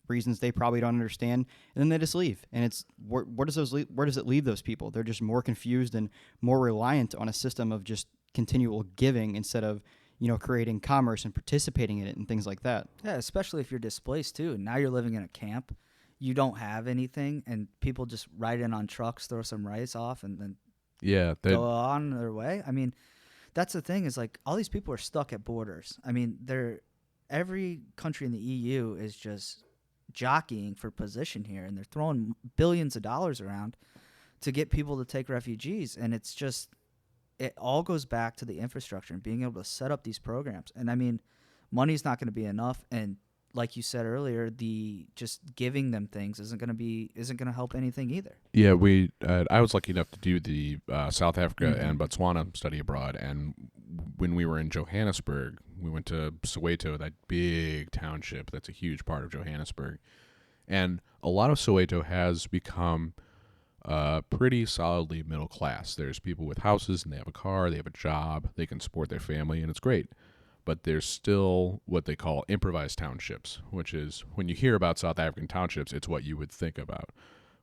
reasons they probably don't understand, and then they just leave. And it's where does it leave those people? They're just more confused and more reliant on a system of just continual giving instead of, you know, creating commerce and participating in it and things like that. Yeah, especially if you're displaced too. Now you're living in a camp, you don't have anything, and people just ride in on trucks, throw some rice off, and then go on their way. I mean, that's the thing is like all these people are stuck at borders. I mean, every country in the EU is just jockeying for position here, and they're throwing billions of dollars around to get people to take refugees, and it's just it all goes back to the infrastructure and being able to set up these programs. And I mean, money's not going to be enough, and like you said earlier, the just giving them things isn't going to help anything either. Yeah, I was lucky enough to do the South Africa and Botswana study abroad, and when we were in Johannesburg, we went to Soweto, that big township that's a huge part of Johannesburg, and a lot of Soweto has become pretty solidly middle class. There's people with houses and they have a car, they have a job, they can support their family, and it's great. But there's still what they call improvised townships, which is when you hear about South African townships, it's what you would think about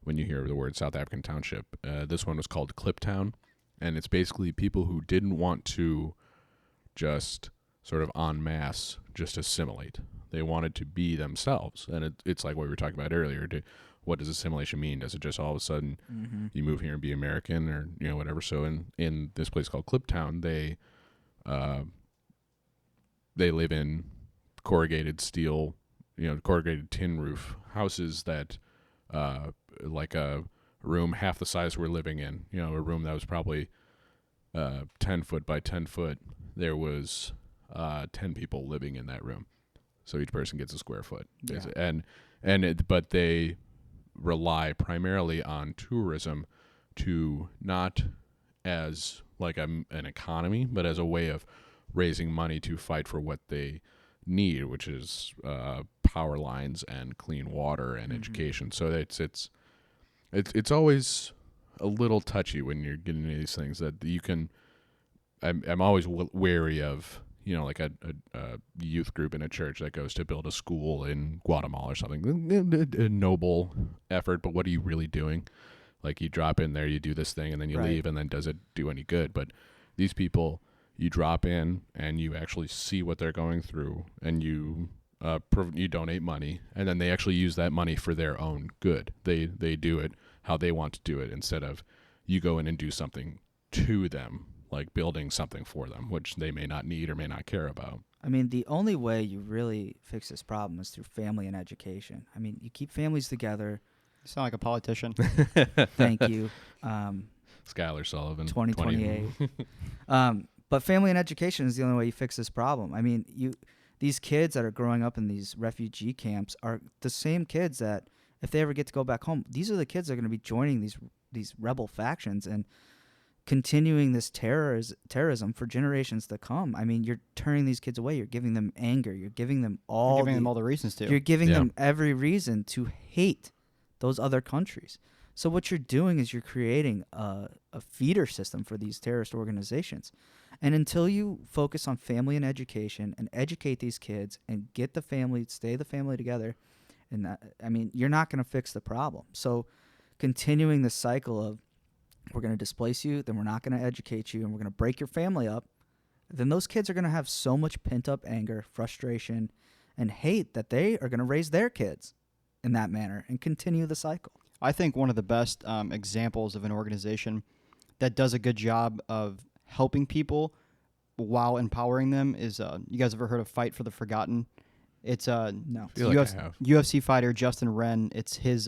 when you hear the word South African township. This one was called Kliptown, and it's basically people who didn't want to just sort of en masse just assimilate. They wanted to be themselves, and it's like what we were talking about earlier. What does assimilation mean? Does it just all of a sudden you move here and be American, or whatever? So in this place called Kliptown, they live in corrugated steel, corrugated tin roof houses that like a room half the size we're living in, a room that was probably 10 foot by 10 foot, there was 10 people living in that room. So each person gets a square foot. Yeah. But they rely primarily on tourism to not as like an economy, but as a way of raising money to fight for what they need, which is power lines and clean water and education. So it's always a little touchy when you're getting into these things that you can. I'm always wary of, like a youth group in a church that goes to build a school in Guatemala or something. A noble effort, but what are you really doing? Like, you drop in there, you do this thing, and then you leave, and then does it do any good? But these people, you drop in and you actually see what they're going through, and you donate money, and then they actually use that money for their own good. They do it how they want to do it, instead of you go in and do something to them, like building something for them, which they may not need or may not care about. I mean, the only way you really fix this problem is through family and education. I mean, you keep families together. You sound like a politician. Thank you. Skylar Sullivan. 2028. But family and education is the only way you fix this problem. I mean, these kids that are growing up in these refugee camps are the same kids that, if they ever get to go back home, these are the kids that are going to be joining these rebel factions and continuing this terrorism for generations to come. I mean, you're turning these kids away. You're giving them anger. You're giving them all the reasons to. You're giving them every reason to hate those other countries. So what you're doing is you're creating a feeder system for these terrorist organizations. And until you focus on family and education and educate these kids and get the family together, and you're not going to fix the problem. So continuing the cycle of, we're going to displace you, then we're not going to educate you, and we're going to break your family up, then those kids are going to have so much pent-up anger, frustration, and hate that they are going to raise their kids in that manner and continue the cycle. I think one of the best examples of an organization that does a good job of helping people while empowering them is, you guys ever heard of Fight for the Forgotten? It's No. I feel like I have. UFC fighter Justin Wren. It's his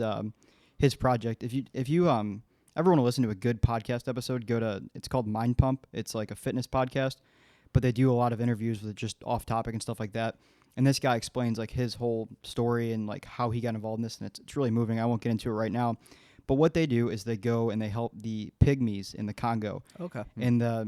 project. If you ever want to listen to a good podcast episode, it's called Mind Pump. It's like a fitness podcast, but they do a lot of interviews with just off topic and stuff like that. And this guy explains like his whole story and like how he got involved in this, and it's really moving. I won't get into it right now, but what they do is they go and they help the pygmies in the Congo. Okay. And I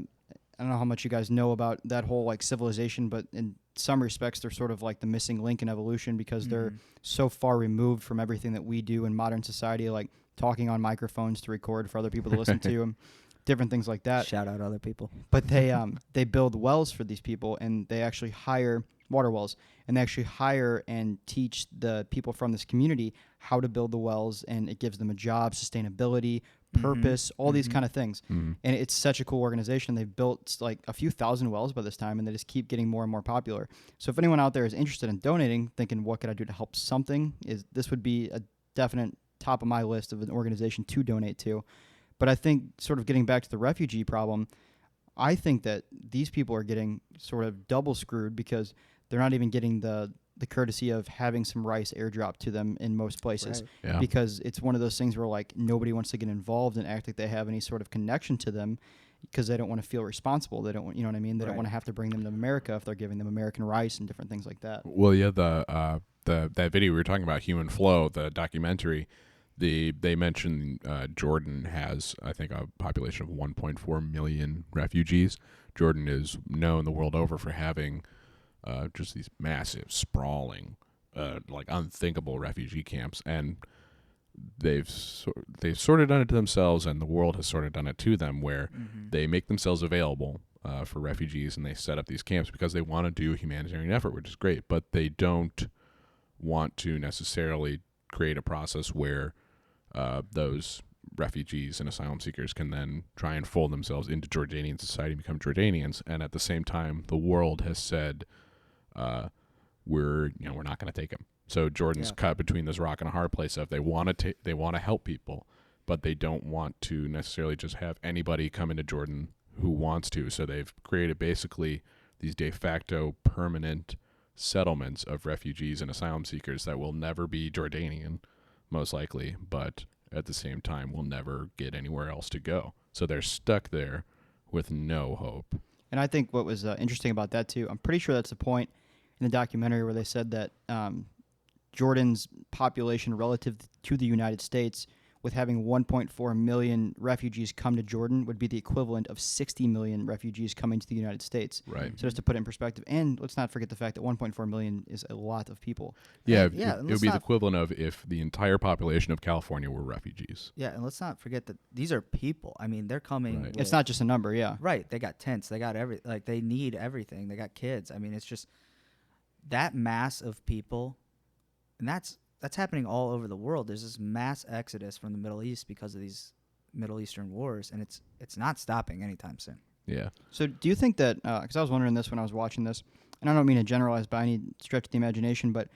don't know how much you guys know about that whole like civilization, but in some respects they're sort of like the missing link in evolution because they're so far removed from everything that we do in modern society, like talking on microphones to record for other people to listen to them, different things like that. Shout out other people. But they build wells for these people, and they actually hire water wells, and they actually hire and teach the people from this community how to build the wells, and it gives them a job, sustainability, purpose, all these kind of things. And it's such a cool organization. They've built like a few thousand wells by this time, and they just keep getting more and more popular. So if anyone out there is interested in donating, thinking what could I do to help something, this would be a definite top of my list of an organization to donate to. But I think sort of getting back to the refugee problem, I think that these people are getting sort of double screwed because they're not even getting the courtesy of having some rice airdropped to them in most places. Right. Yeah. Because it's one of those things where like nobody wants to get involved and act like they have any sort of connection to them because they don't want to feel responsible. They don't want, you know what I mean? They don't want to have to bring them to America if they're giving them American rice and different things like that. Well, yeah, that video we were talking about, Human Flow, the documentary, they mentioned Jordan has, I think, a population of 1.4 million refugees. Jordan is known the world over for having just these massive, sprawling, like unthinkable refugee camps, and they've sort of done it to themselves, and the world has sort of done it to them, where they make themselves available for refugees, and they set up these camps because they want to do a humanitarian effort, which is great, but they don't want to necessarily create a process where those refugees and asylum seekers can then try and fold themselves into Jordanian society and become Jordanians. And at the same time, the world has said, we're not going to take them. So Jordan's caught between this rock and a hard place of they want to help people, but they don't want to necessarily just have anybody come into Jordan who wants to. So they've created basically these de facto permanent settlements of refugees and asylum seekers that will never be Jordanian, most likely, but at the same time will never get anywhere else to go. So they're stuck there with no hope. And I think what was interesting about that too, I'm pretty sure that's the point in the documentary where they said that Jordan's population relative to the United States, with having 1.4 million refugees come to Jordan, would be the equivalent of 60 million refugees coming to the United States. Right. So just to put it in perspective, and let's not forget the fact that 1.4 million is a lot of people. Yeah, Yeah, it would be the equivalent of if the entire population of California were refugees. Yeah, and let's not forget that these are people. I mean, they're coming. Right. It's not just a number, yeah. Right. They got tents. They got like they need everything. They got kids. I mean, it's just that mass of people, and that's happening all over the world. There's this mass exodus from the Middle East because of these Middle Eastern wars, and it's not stopping anytime soon. Yeah. So do you think that, because I was wondering this when I was watching this, and I don't mean to generalize by any stretch of the imagination, but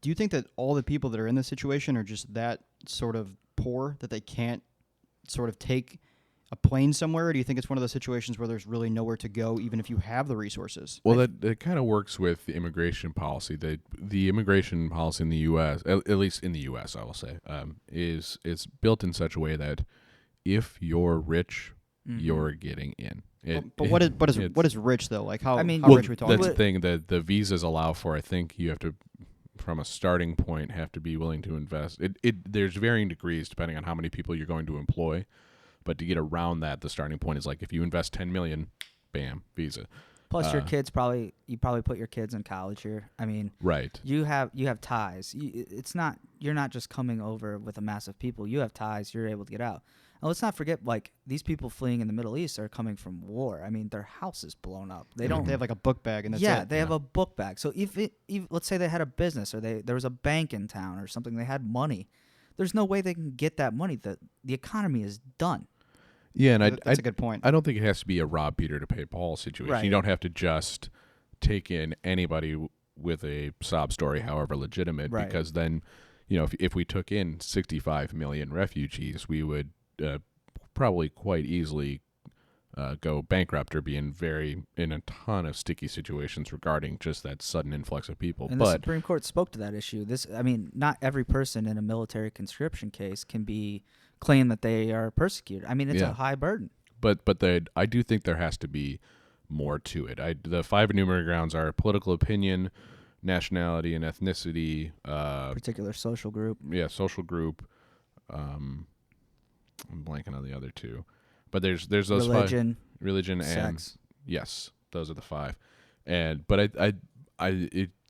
do you think that all the people that are in this situation are just that sort of poor that they can't sort of take a plane somewhere, or do you think it's one of those situations where there's really nowhere to go even if you have the resources? Well, that kind of works with the immigration policy. The immigration policy in the U.S., at least in the U.S., I will say, is built in such a way that if you're rich, you're getting in. But what is rich though? Like how, I mean, how rich are we talking that's about? the thing that the visas allow for. I think you have to, from a starting point, have to be willing to invest. There's varying degrees depending on how many people you're going to employ. But to get around that, the starting point is like if you invest $10 million, bam, visa. Plus, your kids you probably put your kids in college here. I mean, right. You have ties. You're not just coming over with a mass of people. You have ties. You're able to get out. And let's not forget, like these people fleeing in the Middle East are coming from war. I mean, their house is blown up. They don't. They have like a book bag and that's it. They have a book bag. So if let's say they had a business or there was a bank in town or something, they had money. There's no way they can get that money. The economy is done. Yeah, and That's a good point. I don't think it has to be a rob Peter to pay Paul situation. Right. You don't have to just take in anybody with a sob story, however legitimate, Right. because then, if we took in 65 million refugees, we would probably quite easily go bankrupt or be in a ton of sticky situations regarding just that sudden influx of people. And the Supreme Court spoke to that issue. Not every person in a military conscription case can claim that they are persecuted. I mean, it's a high burden. But I do think there has to be more to it. The 5 enumerated grounds are political opinion, nationality and ethnicity, Particular social group. Yeah, social group. I'm blanking on the other 2. But there's those religion, 5. Religion and sex. Yes, those are the 5. But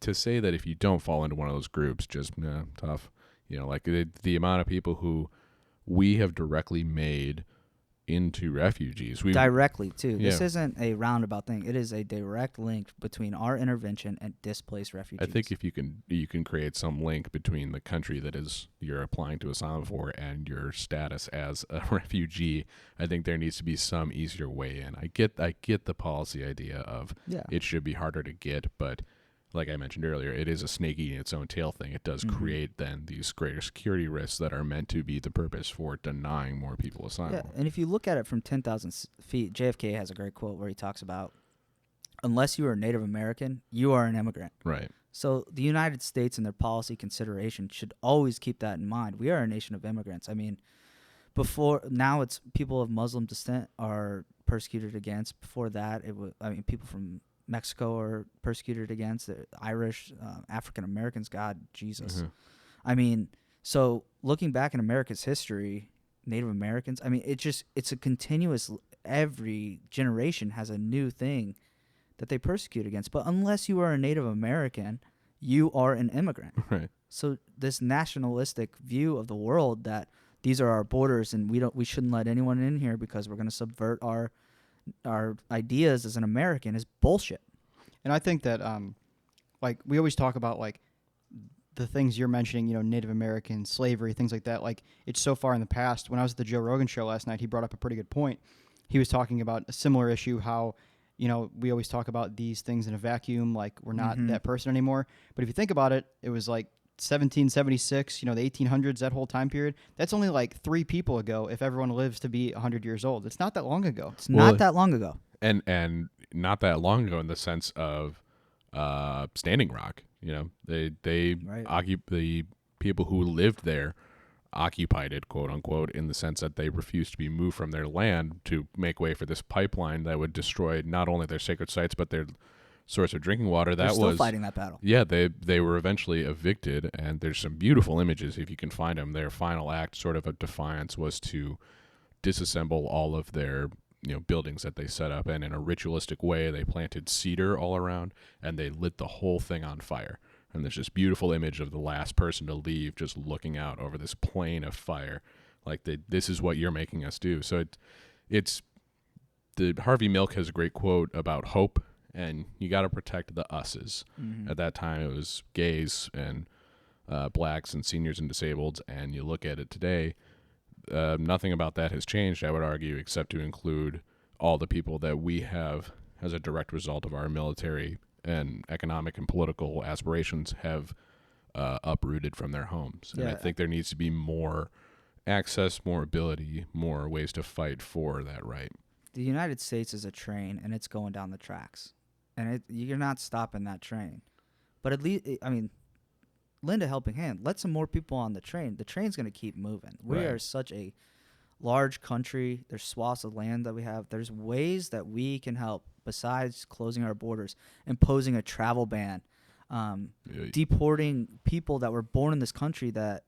to say that if you don't fall into one of those groups, just tough. Like the amount of people who we have directly made into refugees. Directly, too. Yeah. This isn't a roundabout thing. It is a direct link between our intervention and displaced refugees. I think if you can create some link between the country that you're applying to asylum for and your status as a refugee, I think there needs to be some easier way in. I get the policy idea of it should be harder to get, but like I mentioned earlier, it is a snake eating its own tail thing. It does create then these greater security risks that are meant to be the purpose for denying more people asylum. Yeah, and if you look at it from 10,000 feet, JFK has a great quote where he talks about, unless you are a Native American, you are an immigrant. Right. So the United States and their policy consideration should always keep that in mind. We are a nation of immigrants. I mean, now it's people of Muslim descent are persecuted against. Before that, people from Mexico are persecuted against, the Irish, African Americans, God, Jesus. Mm-hmm. I mean, so looking back in America's history, Native Americans, I mean, it's a continuous, every generation has a new thing that they persecute against. But unless you are a Native American, you are an immigrant. Right. So this nationalistic view of the world that these are our borders and we shouldn't let anyone in here because we're going to subvert our ideas as an American is bullshit. And I think that, like, we always talk about, like, the things you're mentioning, Native American, slavery, things like that. Like, it's so far in the past. When I was at the Joe Rogan show last night, he brought up a pretty good point. He was talking about a similar issue, how, we always talk about these things in a vacuum, like we're not that person anymore. But if you think about it, it was like 1776, the 1800s, that whole time period. That's only like 3 people ago if everyone lives to be 100 years old. It's not that long ago. It's not that long ago. And not that long ago in the sense of Standing Rock. They Right. the people who lived there occupied it, quote unquote, in the sense that they refused to be moved from their land to make way for this pipeline that would destroy not only their sacred sites but their source of drinking water. They're still fighting that battle. Yeah, they were eventually evicted, and there's some beautiful images if you can find them. Their final act, sort of a defiance, was to disassemble all of their buildings that they set up, and in a ritualistic way they planted cedar all around and they lit the whole thing on fire. And there's this beautiful image of the last person to leave just looking out over this plain of fire, like this is what you're making us do. So it's the Harvey Milk has a great quote about hope, and you got to protect the us's. At that time it was gays and blacks and seniors and disabled, and you look at it today, nothing about that has changed, I would argue, except to include all the people that we have as a direct result of our military and economic and political aspirations have uprooted from their homes. And I think there needs to be more access, more ability, more ways to fight for that right. The United States is a train, and it's going down the tracks. And you're not stopping that train. But at least, I mean, lend a helping hand. Let some more people on the train. The train's going to keep moving. We Right. are such a large country. There's swaths of land that we have. There's ways that we can help besides closing our borders, imposing a travel ban, deporting people that were born in this country that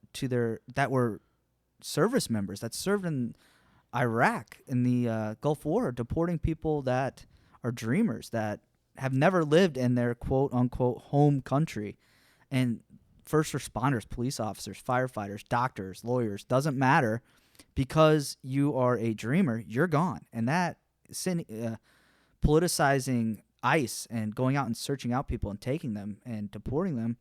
were service members that served in Iraq in the Gulf War, deporting people that are dreamers that have never lived in their quote unquote home country. And first responders, police officers, firefighters, doctors, lawyers, doesn't matter, because you are a dreamer, you're gone. And that politicizing ICE and going out and searching out people and taking them and deporting them,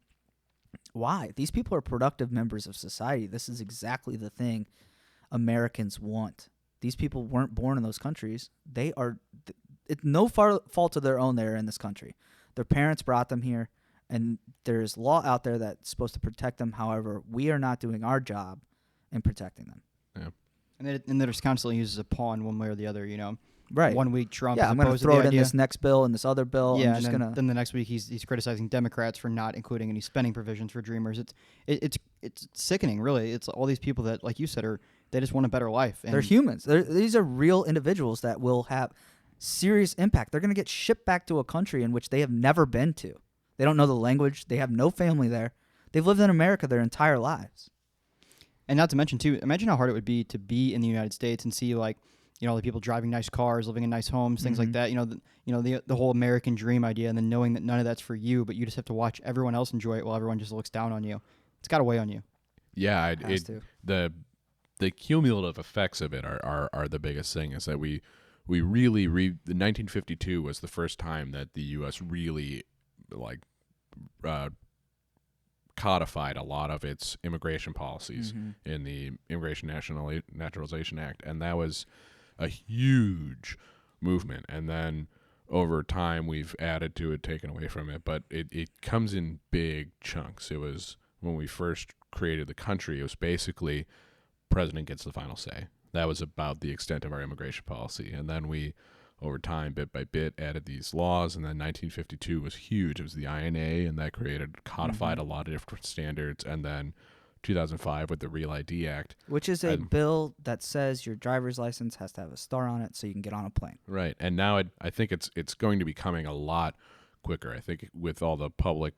why? These people are productive members of society. This is exactly the thing Americans want. These people weren't born in those countries. They are it's no fault of their own they're in this country. Their parents brought them here, and there's law out there that's supposed to protect them. However, we are not doing our job in protecting them. Yeah. And they're just constantly used as a pawn one way or the other, Right. 1 week Trump Yeah, is I'm going to opposed to throw the it in idea. this next bill and this other bill. Yeah, I'm just then the next week he's criticizing Democrats for not including any spending provisions for Dreamers. It's sickening, really. It's all these people that, like you said, they just want a better life. And they're humans. These are real individuals that will have serious impact. They're going to get shipped back to a country in which they have never been to. They don't know the language. They have no family there. They've lived in America their entire lives. And not to mention, too, imagine how hard it would be to be in the United States and see, like, the people driving nice cars, living in nice homes, things like that. The whole American dream idea, and then knowing that none of that's for you, but you just have to watch everyone else enjoy it while everyone just looks down on you. It's got to weigh on you. Yeah, To. The cumulative effects of it are the biggest thing. Is that we really the 1952 was the first time that the U.S. really codified a lot of its immigration policies in the Immigration Naturalization Act, and that was a huge movement. And then over time we've added to it, taken away from it, but it comes in big chunks. It was when we first created the country, it was basically president gets the final say. That was about the extent of our immigration policy. And then we, over time, bit by bit, added these laws. And then 1952 was huge. It was the INA, and that codified a lot of different standards. And then 2005 with the Real ID Act. Which is a bill that says your driver's license has to have a star on it so you can get on a plane. Right. And now I think it's going to be coming a lot quicker. I think with all the public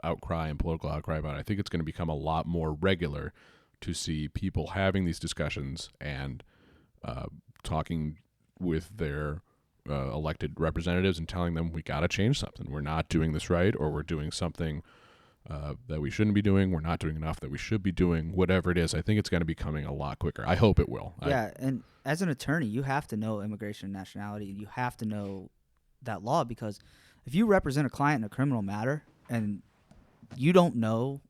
outcry and political outcry about it, I think it's going to become a lot more regular to see people having these discussions and talking with their elected representatives and telling them we got to change something. We're not doing this right, or we're doing something that we shouldn't be doing. We're not doing enough that we should be doing. Whatever it is, I think it's going to be coming a lot quicker. I hope it will. Yeah, and as an attorney, you have to know immigration and nationality. You have to know that law, because if you represent a client in a criminal matter and you don't know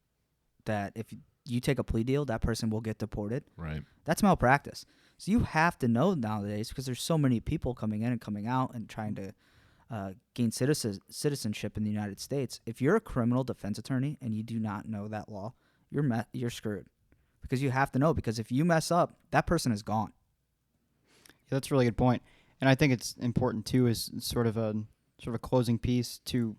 that if you take a plea deal, that person will get deported. Right. That's malpractice. So you have to know nowadays, because there's so many people coming in and coming out and trying to gain citizenship in the United States. If you're a criminal defense attorney and you do not know that law, you're screwed, because you have to know. Because if you mess up, that person is gone. Yeah, that's a really good point. And I think it's important too, is sort of a closing piece, to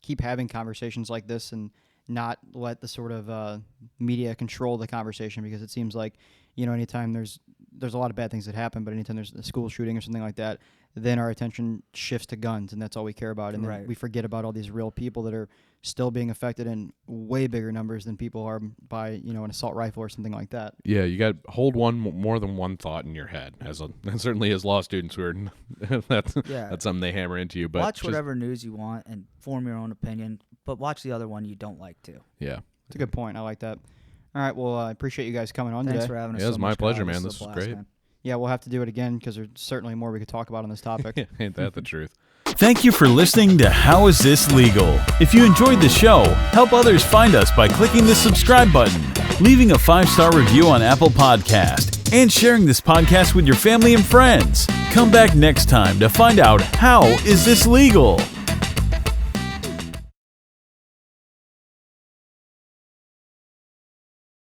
keep having conversations like this and not let the sort of media control the conversation, because it seems like, anytime there's a lot of bad things that happen, but anytime there's a school shooting or something like that, then our attention shifts to guns, and that's all we care about. And then we forget about all these real people that are still being affected in way bigger numbers than people are by, an assault rifle or something like that. Yeah, you got to hold more than one thought in your head. And certainly as law students, that's something they hammer into you. But watch whatever news you want and form your own opinion, but watch the other one you don't like too. Yeah. It's a good point. I like that. All right, well, I appreciate you guys coming on Thanks today. for having us. Yeah, it was my pleasure, man. This This was great. Man. Yeah, we'll have to do it again because there's certainly more we could talk about on this topic. Ain't that the truth? Thank you for listening to How Is This Legal? If you enjoyed the show, help others find us by clicking the subscribe button, leaving a 5-star review on Apple Podcast, and sharing this podcast with your family and friends. Come back next time to find out how is this legal?